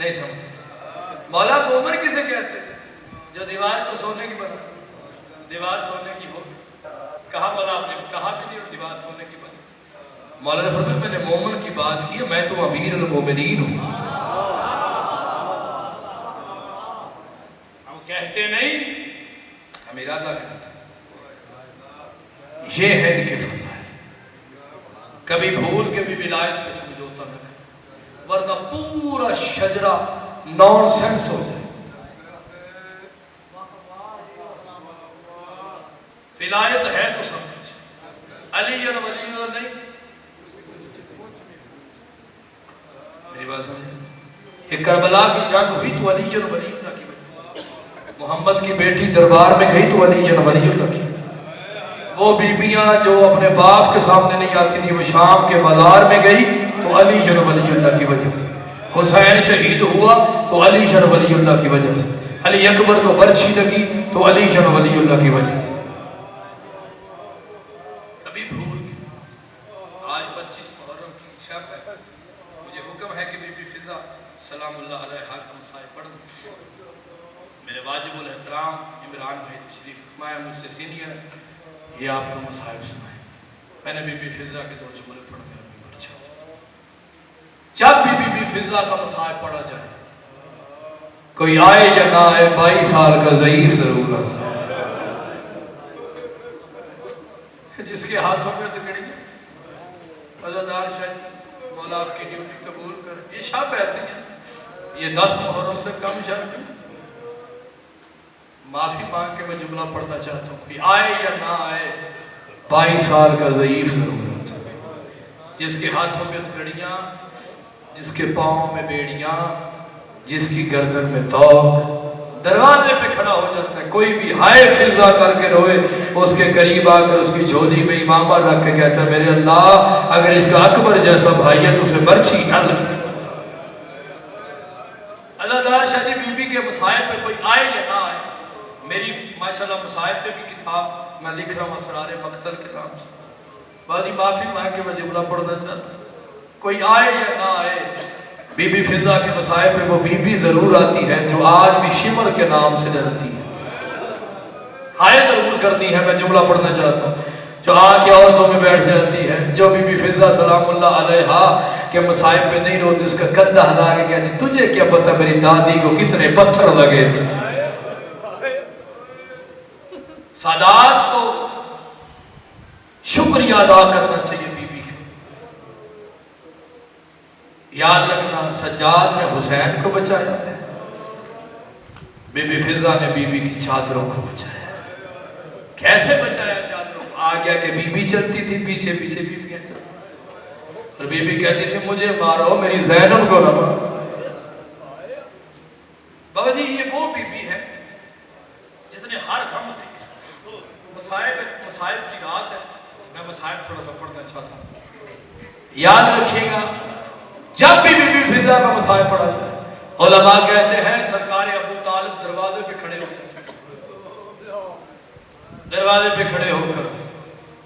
نہیں سمجھے؟ مولا مومن کسے کہتے تھے؟ جو دیوار کو سونے کی بنا، دیوار سونے کی ہو، کہا مولا آپ نے کہا بھی نہیں اور دیوار سونے کی بنا. مولا نے فرمایا میں نے مومن کی بات کی ہے، میں تو امیر المومنین ہوں. ہم کہتے نہیں، ہم ارادہ کرتے. یہ ہے ان کے فضائل. کبھی بھول کے بھی ولایت میں سمجھوتا نہ کر، ورنہ پورا شجرہ نان سینس ہو جائے. ولایت ہے تو سمجھ، علی ولی اللہ نہیں. میری بات سمجھے؟ یہ کربلا کی جنگ ہوئی تو علی ولی اللہ کی وجہ سے. محمد کی بیٹی دربار میں گئی تو علی ولی اللہ کی. وہ بیبیاں جو اپنے باپ کے سامنے نہیں آتی تھی وہ شام کے بازار میں گئی تو علی ولی اللہ کی وجہ سے. حسین شہید ہوا تو علی ولی اللہ کی وجہ سے. علی اکبر کو برچھی لگی تو علی ولی اللہ کی وجہ سے. کبھی بھول کے. آج 25 محرم کی شب ہے، مجھے حکم ہے کہ بی بی فضا سلام اللہ علیہا کا مسائل پڑھ دوں. میرے واجب الاحترام عمران بھائی تشریف فرمایا، مجھ سے سینئر، یہ آپ کا مصائب سنائے. میں نے بی بی فضا کے 2 جملے پڑھ دیا. جب بھی بی بی فضا کا مصائب پڑھا جائے، کوئی آئے یا نہ آئے 22 سال کا ضعیف ضرور آتا ہے جس کے ہاتھوں میں تکڑی ہے. عزادار شاہ مولا آپ کی ڈیوٹی قبول کرے. یہ شب ایسی ہے، یہ 10 محرم سے کم شب ہے. معافی مانگ کے میں جملہ پڑھنا چاہتا ہوں، کوئی آئے یا نہ آئے 22 سال کا ضعیف ضرور ہوتا ہے. جس کے ہاتھوں میں ہتھکڑیاں، جس کے پاؤں میں بیڑیاں، جس کی گردن میں توق، دروازے پہ کھڑا ہو جاتا ہے. کوئی بھی ہائے فضا کر کے روئے، اس کے قریب آ کر اس کی جھولی میں امامہ رکھ کے کہتا ہے میرے اللہ اگر اس کا اکبر جیسا بھائی ہے تو اسے مرچی نہ لگے. اللہ دار شاہ جی بی بی کے مصائب پہ کوئی آئے یا نہ آئے. میری ماشاءاللہ مصائب پہ بھی کتاب میں لکھ رہا ہوں اسرار مقتل کے نام سے. بازی معافی مانگ کے میں جملہ پڑھنا چاہتا ہوں، کوئی آئے یا نہ آئے بی بی فضا کے مصائب پہ وہ بی بی ضرور آتی ہے جو آج بھی شمر کے نام سے ڈرتی ہے. ہائے ضرور کرنی ہے. میں جملہ پڑھنا چاہتا ہوں، جو آ کے عورتوں میں بیٹھ جاتی ہے، جو بی بی فضا سلام اللہ علیہا کے مصائب پہ نہیں روتی، اس کا کندھا ہلا کے کہتی تجھے کیا پتہ میری دادی کو کتنے پتھر لگے تھے. سادات کو شکریہ ادا کرنا چاہیے بی بی کا. یاد رکھنا سجاد نے حسین کو بچایا ہے، بی بی فضا نے بی بی کی چادروں کو بچایا. کیسے بچایا چادروں کو؟ آ گیا کہ بی بی چلتی تھی، پیچھے پیچھے بی بی چلتی اور بی بی کہتی تھی مجھے مارو میری زینب کو نہ مارو. بابا جی یہ وہ بی بی ہے جس نے ہر غم دیکھا. مصائب کی رات ہے، میں مصائب تھوڑا سا پڑھنا چاہتا ہوں. یاد رکھیے گا جب بھی بی بی فضا کا مصائب پڑھا جائے، علماء کہتے ہیں سرکار ابو طالب دروازے پہ کھڑے ہو کر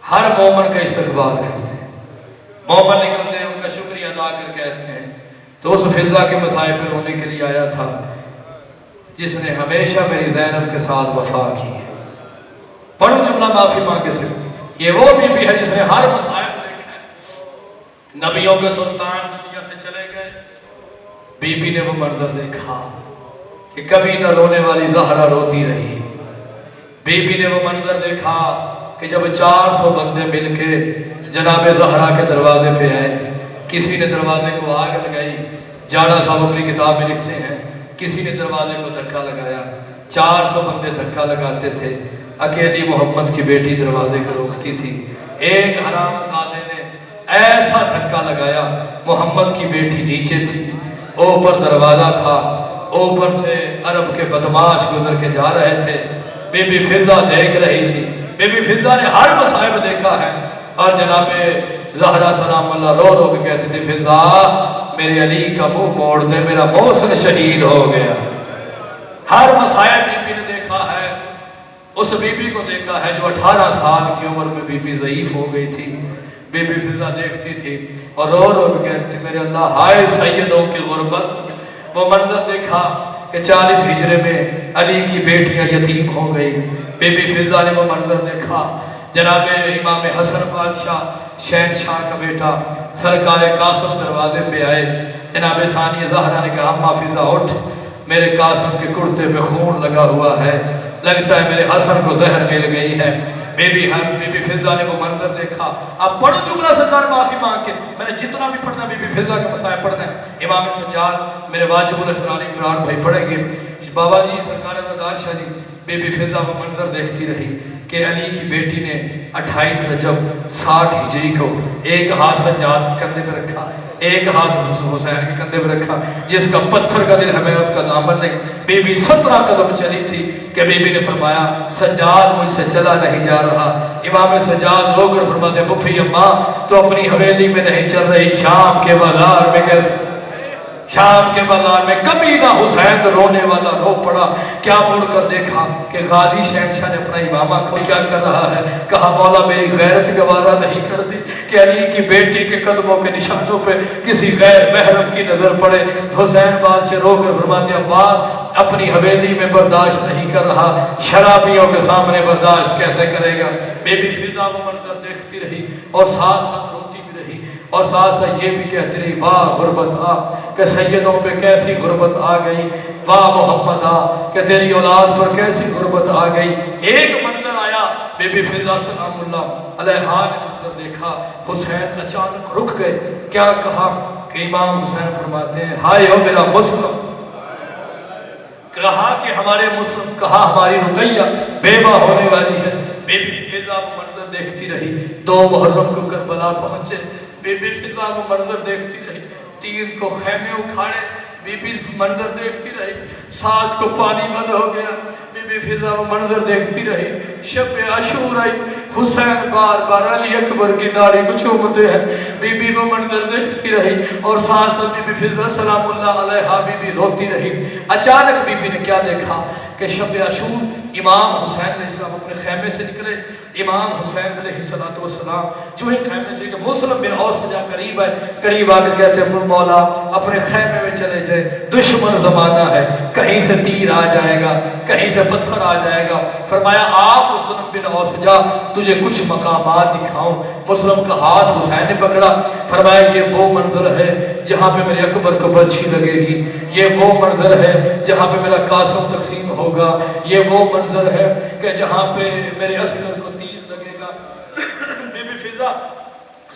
ہر مومن کا استقبال کرتے ہیں. مومن نکلتے ہیں ان کا شکریہ ادا کر کہتے ہیں تو اس فضا کے مصائب پہ رونے کے لیے آیا تھا جس نے ہمیشہ میری زینب کے ساتھ وفا کی ہے. پڑھو جملہ معافی مانگے سے. یہ وہ بی بی ہے جس نے ہر مصائب دیکھا ہے. نبیوں کے سلطان دنیا سے چلے گئے، بی بی نے وہ منظر دیکھا کہ کبھی نہ رونے والی زہرا روتی رہی. بی بی نے وہ منظر دیکھا کہ جب 400 بندے مل کے جناب زہرا کے دروازے پہ آئے، کسی نے دروازے کو آگ لگائی. جاڑا صاحب اپنی کتاب میں لکھتے ہیں کسی نے دروازے کو دھکا لگایا. 400 بندے دھکا لگاتے تھے، اکیلی محمد کی بیٹی دروازے کو روکتی تھی. ایک حرام زادے نے ایسا دھکا لگایا، محمد کی بیٹی نیچے تھی، اوپر دروازہ تھا، اوپر سے عرب کے بدماش گزر کے جا رہے تھے. بی بی فضا دیکھ رہی تھی. بی بی فضا نے ہر مصائب دیکھا ہے اور جناب زہرا سلام اللہ رو رو کے کہتی تھی فضا میرے علی کا منہ موڑ دے، میرا محسن شہید ہو گیا. ہر مصائب بی بی نے دیکھا ہے. اس بی بی کو دیکھا ہے جو 18 سال کی عمر میں بی بی ضعیف ہو گئی تھی. بی بی فضا دیکھتی تھی اور رو رو کے کہتی تھی میرے اللہ ہائے سیدوں کی غربت، وہ منظر دیکھا کہ 40 ہجرے میں علی کی بیٹیاں یتیم ہو گئی. بی بی فضہ نے وہ منظر دیکھا. جناب امام حسن بادشاہ شہنشاہ کا بیٹا سرکار قاسم دروازے پہ آئے. جناب ثانیہ زہرا نے کہا اماں فضہ اٹھ، میرے قاسم کے کرتے پہ خون لگا ہوا ہے، لگتا ہے میرے حسن کو زہر مل گئی ہے. بی بی فضہ نے وہ منظر دیکھا. اب پڑھو جملہ سرکار معافی مانگ کے، میں نے جتنا بھی پڑھنا بی بی فضہ کا مسائل پڑھنا ہے. امام سجاد میرے واجب الاحترام عمران بھائی پڑھیں گے. بابا جی سرکار عزادار شاہ جی، بی بی فضہ وہ منظر دیکھتی رہی کہ علی کی بیٹی نے 28 رجب 60 ہجری کو ایک ہاتھ سجاد کے کندھے پہ رکھا، ایک ہاتھ حسین کے کندھے پہ رکھا. جس کا پتھر کا دل ہمیں اس کا دامن نہیں. بی بی 17 قدم چلی تھی کہ بی بی نے فرمایا سجاد مجھ سے چلا نہیں جا رہا. امام سجاد رو کر فرماتے پھپھی اماں تو اپنی حویلی میں نہیں چل رہی، شام کے بازار میں کیسے؟ شام کے بازار میں کبھی نہ حسین رونے والا رو پڑا. کیا مڑ کر دیکھا کہ غازی شہنشاہ نے اپنا امامہ کھول کیا کر رہا ہے. کہا مولا میری غیرت گوارا نہیں کرتی کہ علی کی بیٹی کے قدموں کے نشانوں پہ کسی غیر محرم کی نظر پڑے. حسین بادشاہ رو کر فرماتے عباس اپنی حویلی میں برداشت نہیں کر رہا، شرابیوں کے سامنے برداشت کیسے کرے گا. بی بی فضہ وہ منظر دیکھتی رہی اور ساتھ ساتھ روتی بھی رہی اور ساتھ ساتھ یہ بھی کہتی رہی واہ غربت آ کہ سیدوں پہ کیسی غربت آ گئی، واہ محمد آ کہ تیری اولاد پر کیسی غربت آ گئی. ایک منظر آیا، بی بی فضہ سلام اللہ علیہا نے منظر دیکھا. حسین اچانک رک گئے. کیا کہا کہ امام حسین فرماتے ہیں ہائے ہو میرا مسلم. کہا کہ ہمارے مسلم، کہا ہماری رقیہ بیوہ ہونے والی ہے. بی بی فضہ وہ منظر دیکھتی رہی. 2 محرم کو کربلا پہنچے. بی بی فضہ وہ منظر دیکھتی رہی. 3 کو خیمے اکھاڑے. بی بی منظر دیکھتی رہی. 7 کو پانی بند ہو گیا. بی بی فضہ وہ منظر دیکھتی رہی. شب عاشور آئی، حسین بار بار علی اکبر کی داڑھی کو چومتے ہیں. بی بی وہ منظر دیکھتی رہی اور ساتھ ساتھ بی بی فضہ سلام اللہ علیہا بی بی روتی رہی. اچانک بی بی نے کیا دیکھا کہ شب عاشور امام حسین علیہ السلام اپنے خیمے سے نکلے. امام حسین علیہ السلام جو ہی خیمے سے کہ مسلم بن اوس جا قریب ہے، قریب آ کے کہتے ہیں مولا اپنے خیمے میں چلے جائے، دشمن زمانہ ہے، کہیں سے تیر آ جائے گا، کہیں سے پتھر آ جائے گا. فرمایا آپ مسلم بن اوس جا، تجھے کچھ مقامات دکھاؤں. مسلم کا ہاتھ حسین نے پکڑا. فرمایا یہ وہ منظر ہے جہاں پہ میرے اکبر کو برچھی لگے گی، یہ وہ منظر ہے جہاں پہ میرا قاسم تقسیم ہوگا، یہ وہ منظر ہے کہ جہاں پہ میرے اصغر کو تیر لگے گا. بی بی فضہ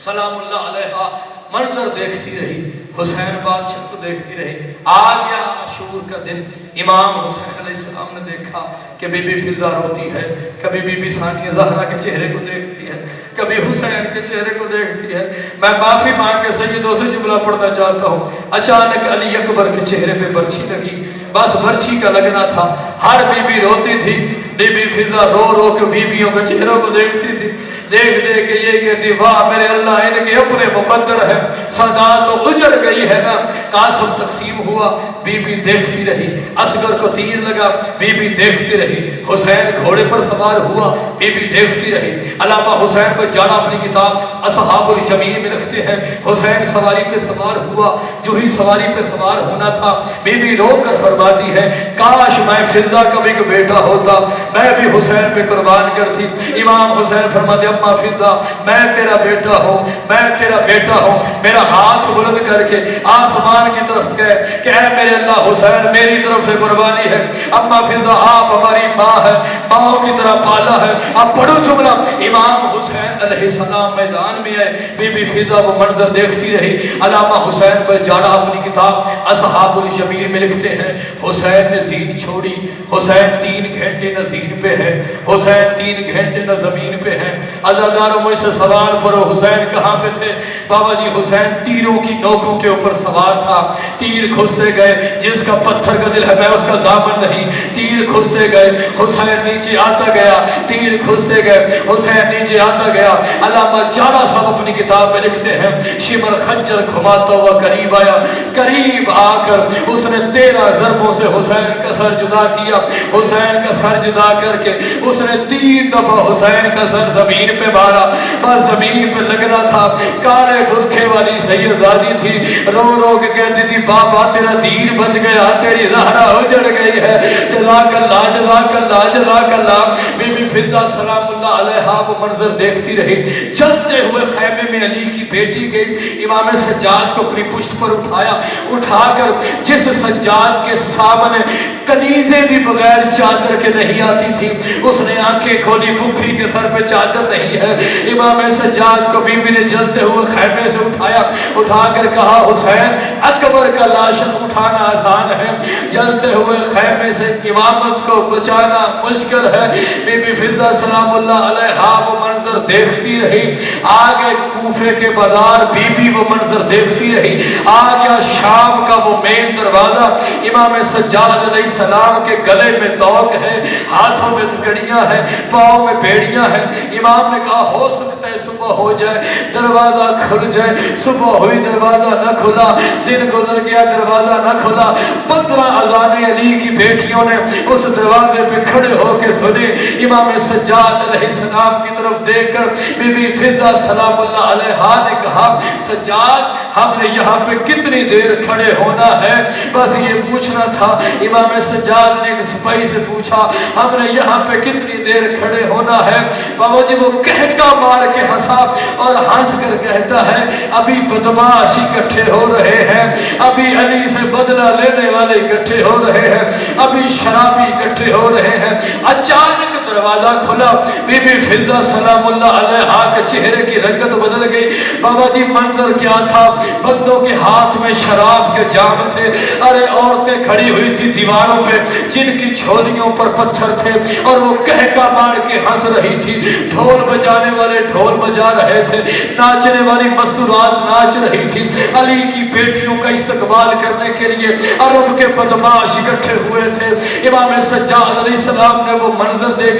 سلام اللہ علیہا منظر دیکھتی رہی، حسین بادشاہ کو دیکھتی رہی. آ گیا عاشور کا دن. امام حسین علیہ السلام نے دیکھا کہ بی بی فضہ روتی ہے. کبھی بی بی ثانیہ زہرا کے چہرے کو دیکھتی ہے، کبھی حسین کے چہرے کو دیکھتی ہے. میں معافی مانگ کے سیدوں سے جملہ پڑھنا چاہتا ہوں. اچانک علی اکبر کے چہرے پہ برچھی لگی. بس برچھی کا لگنا تھا. ہر بی بی روتی تھی. بی بی فضہ رو رو کے بیویوں کے چہروں کو دیکھتی تھی. دیکھ دے کے یہ کہتی واہ میرے اللہ ان کے اپنے مقدر ہے، سدا تو اجڑ گئی ہے نا. قاسم تقسیم ہوا، بی بی دیکھتی رہی. اصغر کو تیر لگا، بی بی دیکھتی رہی. حسین گھوڑے پر سوار ہوا، بی بی دیکھتی رہی. علامہ حسین کو جانا اپنی کتاب اصحاب الجمیع میں رکھتے ہیں. حسین سواری پہ سوار ہوا. جو ہی سواری پہ سوار ہونا تھا، بی بی رو کر فرماتی ہے کاش میں فضہ کا بھی ایک بیٹا ہوتا، میں بھی حسین پہ قربان کرتی. امام حسین فرماتے اماں فضہ میں تیرا بیٹا ہوں، میں تیرا بیٹا ہوں. میرا ہاتھ بلند کر کے آسمان کی طرف کہہ کہ اے میرے اللہ حسین میری طرف سے قربانی ہے. اماں فضہ آپ ہماری ماں ہے، ماں کی طرح پالا ہے. اب پڑھو جملہ. امام حسین علیہ السلام میدان میں آئے. بی بی فضہ وہ منظر دیکھتی رہی. علامہ حسین پر جانا اپنی کتاب اصحاب الجمیع میں لکھتے ہیں حسین نے زین چھوڑی. حسین 3 گھنٹے نہ زین پہ ہے، حسین 3 گھنٹے نہ زمین پہ ہے. عزاداروں مجھ سے سوال کرو حسین کہاں پہ تھے؟ بابا جی حسین تیروں کی نوکوں کے اوپر سوار تھا. تیر کھستے گئے. جس کا پتھر کا دل ہے میں اس کا ضامن نہیں. تیر کھستے گئے، حسین نیچے آتا گیا. تیر کھستے گئے، حسین نیچے آتا گیا. علامہ جانا صاحب اپنی کتاب میں لکھتے ہیں شمر خنجر گھماتا ہوا قریب آیا. قریب آ کر اس نے 13 ضربوں سے حسین کا سر جدا کیا. حسین کا سر جدا کر کے اس نے 3 دفعہ حسین کا سر زمین پہ مارا. بس زمین پہ لگنا تھا. کالے برکھے والی سیدزادی تھی، رو رو کے کہتی تھی بابا تیرا دین بچ گیا، تیری زہرا اجڑ گئی ہے، جزاک اللہ جزاک اللہ جزاک اللہ۔ بی بی فضہ سلام اللہ علیہا وہ منظر دیکھتی رہی، چلتے ہوئے خیمے میں علی کی بیٹی گئی، امام سجاد کو اپنی پشت پر اٹھایا، اٹھا کر جس سجاد کے سامنے کنیزیں بھی بغیر چادر کے نہیں آتی تھی، اس نے آنکھیں کھولی، پھوپھی کے سر پہ چادر نہیں ہے۔ امام سجاد کو بی بی نے جلتے ہوئے خیمے سے اٹھایا، اٹھا کر کہا حسین اکبر کا لاشن اٹھانا آسان ہے، جلتے ہوئے خیمے سے امامت کو بچانا مشکل ہے۔ بی بی فضہ سلام اللہ علیہا وہ منظر دیکھتی رہی، آگے کوفے کے بازار بی بی وہ منظر دیکھتی رہی، آگیا شام کا وہ مین دروازہ، امام سجاد علیہ السلام کے گلے میں توق ہے، ہاتھوں میں تھکڑیاں ہیں، پاؤں میں بیڑیاں ہیں۔ امام نے کہا ہو سکتا ہے صبح ہو جائے، دروازہ کھل جائے، صبح ہوئی دروازہ نہ کھلا، دن گزر گیا دروازہ نہ کھلا، 15 اذانیں علی کی بیٹیوں نے اس دروازے پہ کھڑے ہو کے سنے۔ امام سجاد علیہ السلام کی طرف دیکھ کر بی بی فضہ سلام اللہ علیہا نے کہا سجاد ہم نے یہاں پہ کتنی دیر کھڑے ہونا ہے، بس یہ پوچھنا تھا۔ امام سجاد نے ایک سپاہی سے پوچھا ہم نے یہاں پہ کتنی دیر کھڑے ہونا ہے؟ بابا جی وہ کہکا مار کے ہنسا اور ہنس کر کہتا ہے ابھی بدماش اکٹھے ہو رہے ہیں، ابھی علی سے بدلہ لینے والے اکٹھے ہو رہے ہیں، ابھی شرابی اکٹھے ہو رہے ہیں۔ اچانک دروازہ کھلا، بی بی فضہ سلام اللہ علیہا کے چہرے کی رنگت بدل گئی۔ بابا جی منظر کیا تھا؟ بندوں کے ہاتھ میں شراب کے جام تھے، ارے عورتیں کھڑی ہوئی تھی دیواروں پہ جن کی چھولیوں پر پتھر تھے اور وہ کہکا مار کے ہنس رہی تھی، ڈھول بجانے والے ڈھول بجا رہے تھے، ناچنے والی مستورات ناچ رہی تھی۔ علی کی بیٹیوں کا استقبال کرنے کے لیے عرب کے بدماش اکٹھے ہوئے تھے۔ امام سجاد علیہ السلام نے وہ منظر دیکھا،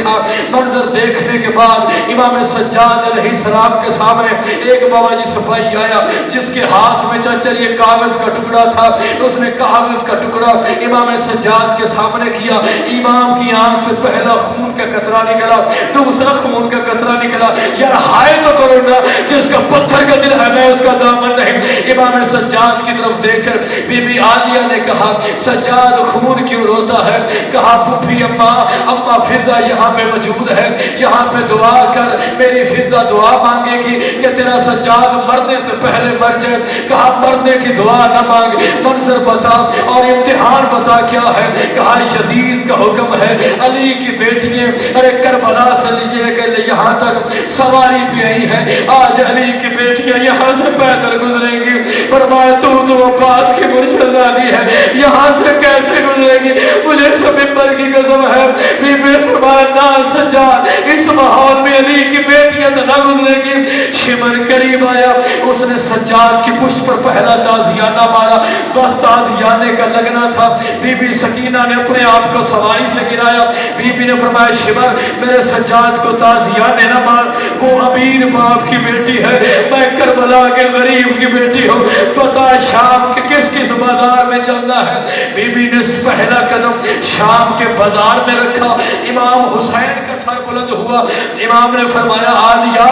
منظر دیکھنے کے بعد امام سجاد علیہ السلام کے سامنے ایک بابا جی سپاہی آیا جس کے ہاتھ میں چچا یہ کاغذ کا ٹکڑا تھا، اس نے کاغذ کا ٹکڑا امام سجاد کے سامنے کیا، امام کی آنکھ سے پہلا خون کا قطرہ نکلا، دوسرا خون کا قطرہ نکلا، یار ہائے تو کرو نا جس کا پتھر کا دل ہے میں اس کا دامن نہیں۔ امام سجاد کی طرف دیکھ کر بی بی عالیہ نے کہا سجاد خون کیوں روتا ہے؟ کہا پھوپھی اماں فضہ یہاں پہ موجود ہے، یہاں پہ دعا کر، میری فضہ دعا مانگے گی کہ تیرا سجاد مرنے سے پہلے مر جائے۔ کہا مرنے کی دعا نہ مانگ، منظر بتا اور امتحان بتا کیا ہے؟ کہا یزید کا حکم ہے، علی کی بیٹیاں ارے کربلا سے لے کر یہاں تک سواری بھی آئی ہے، آج علی کی بیٹیاں یہاں سے پیدل گزریں گی۔ فرمایا تو عباس کی مرشدزادی ہے، یہاں سے کیسے گزرے گی؟ مجھے سب ممبر کی قسم ہے۔ بی بی فرمایا نہ سجاد اس ماحول میں علی کی بیٹیاں تو نہ گزرے گی۔ شمر قریب آیا، اس نے سجاد کی پشت پر پہلا تازیانہ مارا، بس تازیانے کا لگنا تھا۔ بی بی سکینہ نے اپنے آپ کو سواری سے گرایا، بی بی نے فرمایا شمر میرے سجاد کو تازیانے نہ مار، وہ امیر باپ کی بیٹی ہے، میں کربلا کے غریب کی بیٹی ہوں، بتا شام کے کس کس بازار میں چلنا ہے؟ بی بی نے پہلا قدم شام کے بازار میں رکھا، امام حسین کا سر بلند ہوا، امام نے فرمایا عالیہ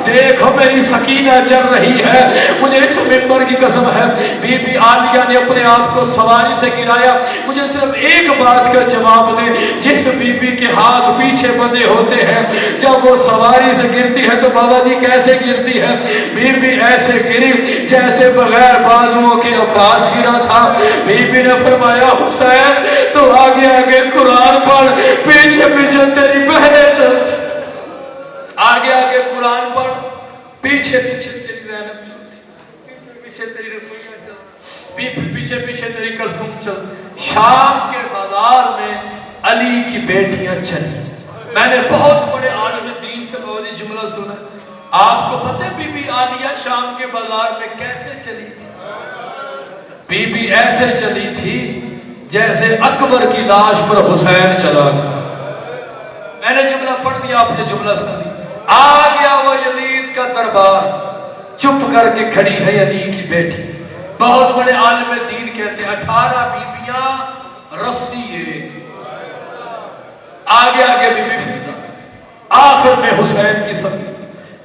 دیکھو میری سکینہ چل رہی ہے، مجھے اس ممبر کی قسم ہے۔ بی بی عالیہ نے اپنے آپ کو سواری سے گرایا، مجھے صرف ایک بات کا جواب دے، جس بی بی کے ہاتھ پیچھے بندھے ہوتے ہیں جب وہ سواری سے گرتی ہے تو بابا جی کیسے گرتی ہے؟ بی بی ایسے گری جیسے بغیر بازوؤں کے عباس گرا تھا۔ بی بی نے فرمایا حسین تو آگے آگے قرآن پڑھ، پیچھے پیچھے تیری بہنیں چل، آگے آگے قرآن پڑھ، پیچھے پیچھے تیری زینب چلتی، پیچھے پیچھے تیری رقیہ چلتی، پیچھے پیچھے تیری کلثوم چلتی۔ شام کے بازار میں علی کی بیٹیاں چلی۔ میں نے بہت بڑے عالم دین سے بہت جملہ سنا، آپ کو پتہ ہے بی بی عالیہ شام کے بازار میں کیسے چلی تھی؟ بی بی ایسے چلی تھی جیسے اکبر کی لاش پر حسین چلا تھا۔ میں نے جملہ پڑھ دیا، آپ نے جملہ سن دیا۔ آ گیا وہ یزید کا دربار، چپ کر کے کھڑی ہے علی کی بیٹی۔ بہت بڑے عالم دین کہتے ہیں 18 بیبیاں رسی ایک، آگے آگے بی بی فضہ، آخر میں حسین کی سب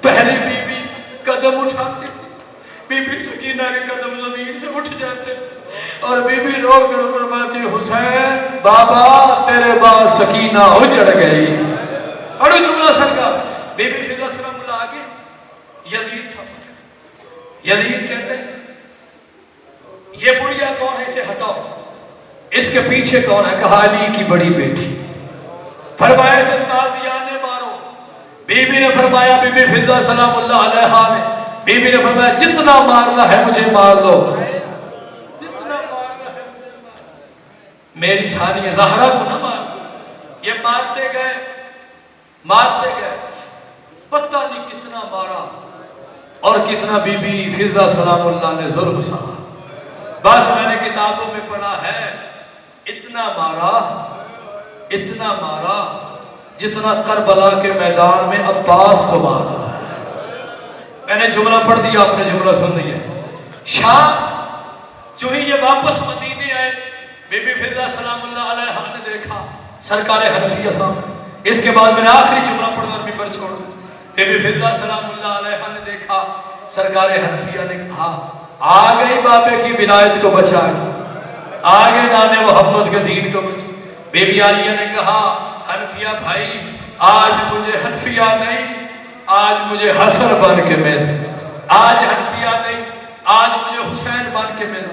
پہلی بی بی قدم اٹھاتے، بی بی سکینہ کے قدم زمین سے اٹھ جاتے، اور بی بی رو کر فرماتی حسین بابا تیرے بعد سکینہ اجڑ گئی. پڑھو جملہ سرکار. بی بی فضا سلام اللہ آگے یزید صاحب. یزید کہتے ہیں یہ بڑھیا کون ہے، اسے ہٹاؤ، اس کے پیچھے کون ہے؟ کہا علی کی بڑی بیٹی. فرمایا اسے تازیانے مارو. بی بی نے فرمایا، بی بی فضا سلام اللہ علیہا نے، بی بی نے فرمایا جتنا مارنا ہے مجھے مار لو، جتنا مارنا ہے مجھے مار لو، میری ثانیہ زہرا کو نہ مار. یہ مارتے گئے مارتے گئے، پتہ نہیں کتنا مارا اور کتنا بی بی فضا سلام اللہ نے ظلم سہا. بس میں نے کتابوں میں پڑھا ہے اتنا مارا جتنا کربلا کے میدان میں عباس کو مارا. میں نے جملہ پڑھ دیا، آپ نے جملہ سن لیا. شام جو ہی یہ واپس مدینے آئے، بی بی فضا سلام اللہ علیہ نے دیکھا سرکار حنفیہ صاحب. اس کے بعد میں نے آخری جملہ پڑھ کر ممبر چھوڑ دیا. بی بی فضا سلام اللہ علیہ نے دیکھا سرکار حنفیہ نے کہا آ گئی بابے کی ولایت کو بچا کے، آگے نانے محمد کے دین کو بچا. بی بی عالیہ نے کہا حنفیہ بھائی آج مجھے حنفیہ نہیں، آج مجھے حسن بن کے مل، آج حنفیہ نہیں، آج مجھے حسین بن کے مل.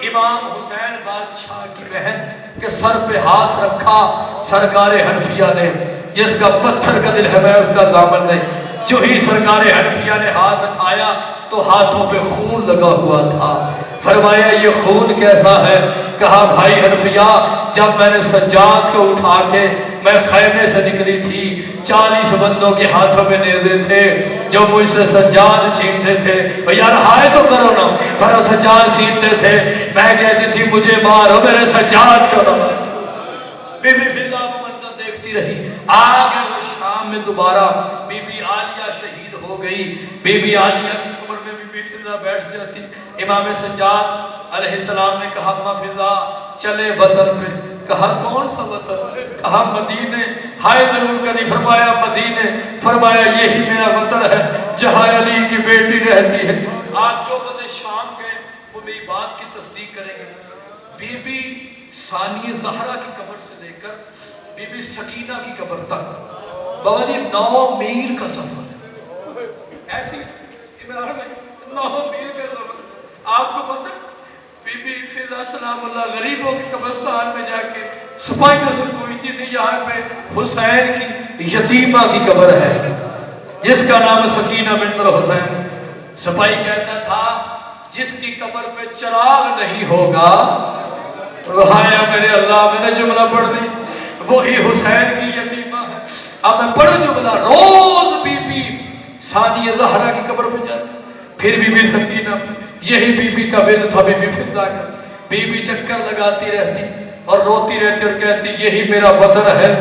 امام حسین بادشاہ کی بہن کے سر پہ ہاتھ رکھا سرکار حنفیہ نے. جس کا پتھر کا دل ہے میں اس کا دامن نہیں. جو ہی سرکار حنفیہ نے ہاتھ اٹھایا تو ہاتھوں پہ خون لگا ہوا تھا. فرمایا یہ خون کیسا ہے؟ کہا بھائی حنفیہ جب میں نے سجاد کو اٹھا کے میں خیمے سے نکلی تھی 40 بندوں کے ہاتھوں میں نیزے تھے جو مجھ سے سجاد چھینتے تھے. یار ہائے تو کرو نا، پر سجاد چھینتے تھے، میں کہتی تھی مجھے مارو میرے سجاد کو نہ. بی بی فضا وہ منظر دیکھتی رہی. آگے وہ شام میں دوبارہ بی بی عالیہ شہید ہو گئی. بی بی عالیہ کی قبر میں بی بی فضا بیٹھ جاتی. امام سجاد علیہ السلام نے کہا اما فضا چلے وطن پہ. کہا کون سا وطن؟ کہا مدینے. ہائے ضرور کری. فرمایا مدینے. فرمایا یہی میرا وطن ہے جہاں علی کی بیٹی رہتی ہے. آپ جو بندے شام گئے وہ میری بات کی تصدیق کریں گے. بی بی ثانیہ زہرا کی قبر سے لے کر بی بی سکینہ کی قبر تک بابا جی 9 میل کا سفر. ایسی عمران میں 9 میل کا سفر. آپ کو پتہ بی بی فضا سلام اللہ غریبوں کے قبرستان میں جا کے سپاہیوں سے پوچھتی تھی یہاں پہ حسین کی یتیمہ کی قبر ہے جس کا نام سکینہ بنت الحسین. سپاہی کہتا تھا جس کی قبر پہ چراغ نہیں ہوگا ہایا میرے اللہ میں نے جملہ پڑھ دی وہی حسین کی یتیمہ ہے. اب میں پڑھوں جملہ. روز بی بی ثانیہ زہرا کی قبر پہ جاتی، پھر بی بی سکینہ. یہی بی بی کا ورد تھا بی بی فضا کا. بی بی چکر لگاتی رہتی اور روتی رہتی اور کہتی یہی میرا وطن ہے،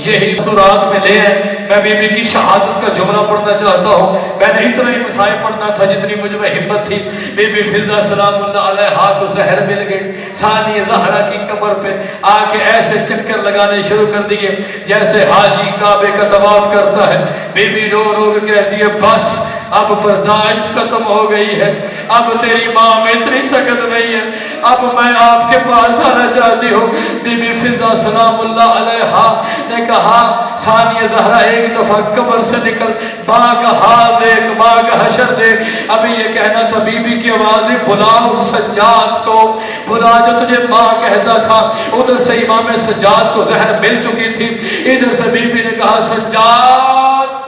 یہی سورات میں لے ہے. میں بی بی کی شہادت کا جملہ پڑھنا چاہتا ہوں. میں نے اتنا ہی مسائل پڑھنا تھا جتنی مجھ میں ہمت تھی. بی بی فضا سلام اللہ علیہا کو زہر مل گئی. ثانیہ زہرا کی قبر پہ آ کے ایسے چکر لگانے شروع کر دیے جیسے حاجی کعبے کا طواف کرتا ہے. بی بی رو رو کے کہتی ہے بس اب برداشت ختم ہو گئی ہے، اب تیری ماں میں اتنی سخت نہیں ہے، اب میں آپ کے پاس آنا چاہتی ہوں. بی بی فضا سلام اللہ علیہا نے کہا ثانیہ زہرا ایک دفعہ قبر سے نکل، ماں کا حال دیکھ، ماں کا حشر دیکھ. ابھی یہ کہنا تھا بی بی کی آوازیں بلا اس سجاد کو، بلا جو تجھے ماں کہتا تھا. ادھر سے امام سجاد کو زہر مل چکی تھی. ادھر سے بی بی نے کہا سجاد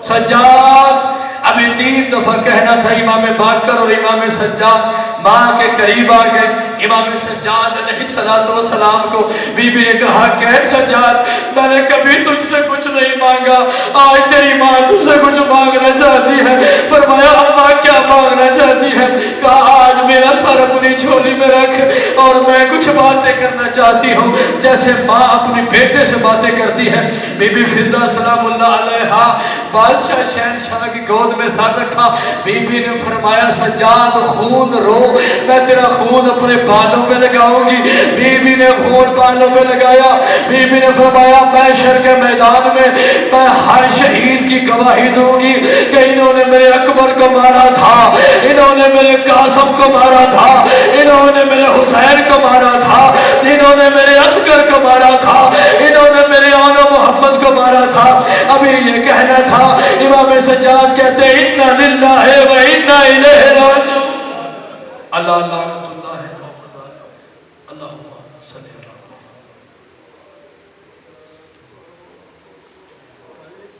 سجاد. ابھی 3 دفعہ کہنا تھا. امام باقر اور امام سجاد ماں کے قریب آ گئے. امام سجاد علیہ السلام کو بی بی نے کہا کہ سجاد میں نے کبھی تجھ سے کچھ نہیں مانگا، آج تیری ماں تجھ سے کچھ مانگنا چاہتی ہے. فرمایا اماں کیا مانگنا چاہتی ہے؟ کہا آج میرا سر اپنی جھولی میں رکھ اور میں کچھ باتیں کرنا چاہتی ہوں جیسے ماں اپنی بیٹے سے باتیں کرتی ہے. بی بی فضا سلام اللہ علیہا بادشاہ شہنشاہ کی گود میں سر رکھا. بی بی نے فرمایا سجاد خون رو, میں تیرا خون اپنے بالوں پہ لگاؤں گی. بی بی نے خون بالوں پہ لگایا. بی بی نے فرمایا محشر کے میدان میں میں ہر شہید کی گواہی دوں گی کہ انہوں نے میرے اکبر کو مارا تھا, انہوں نے میرے قاسم کو مارا تھا, انہوں نے میرے حسین کو مارا تھا, انہوں نے میرے اصغر کو مارا تھا, انہوں نے میرے آن محمد کو مارا تھا. ابھی یہ کہنا تھا. امام سجاد کہتے انا للہ و انا الیہ راجعون. اللہ اللہ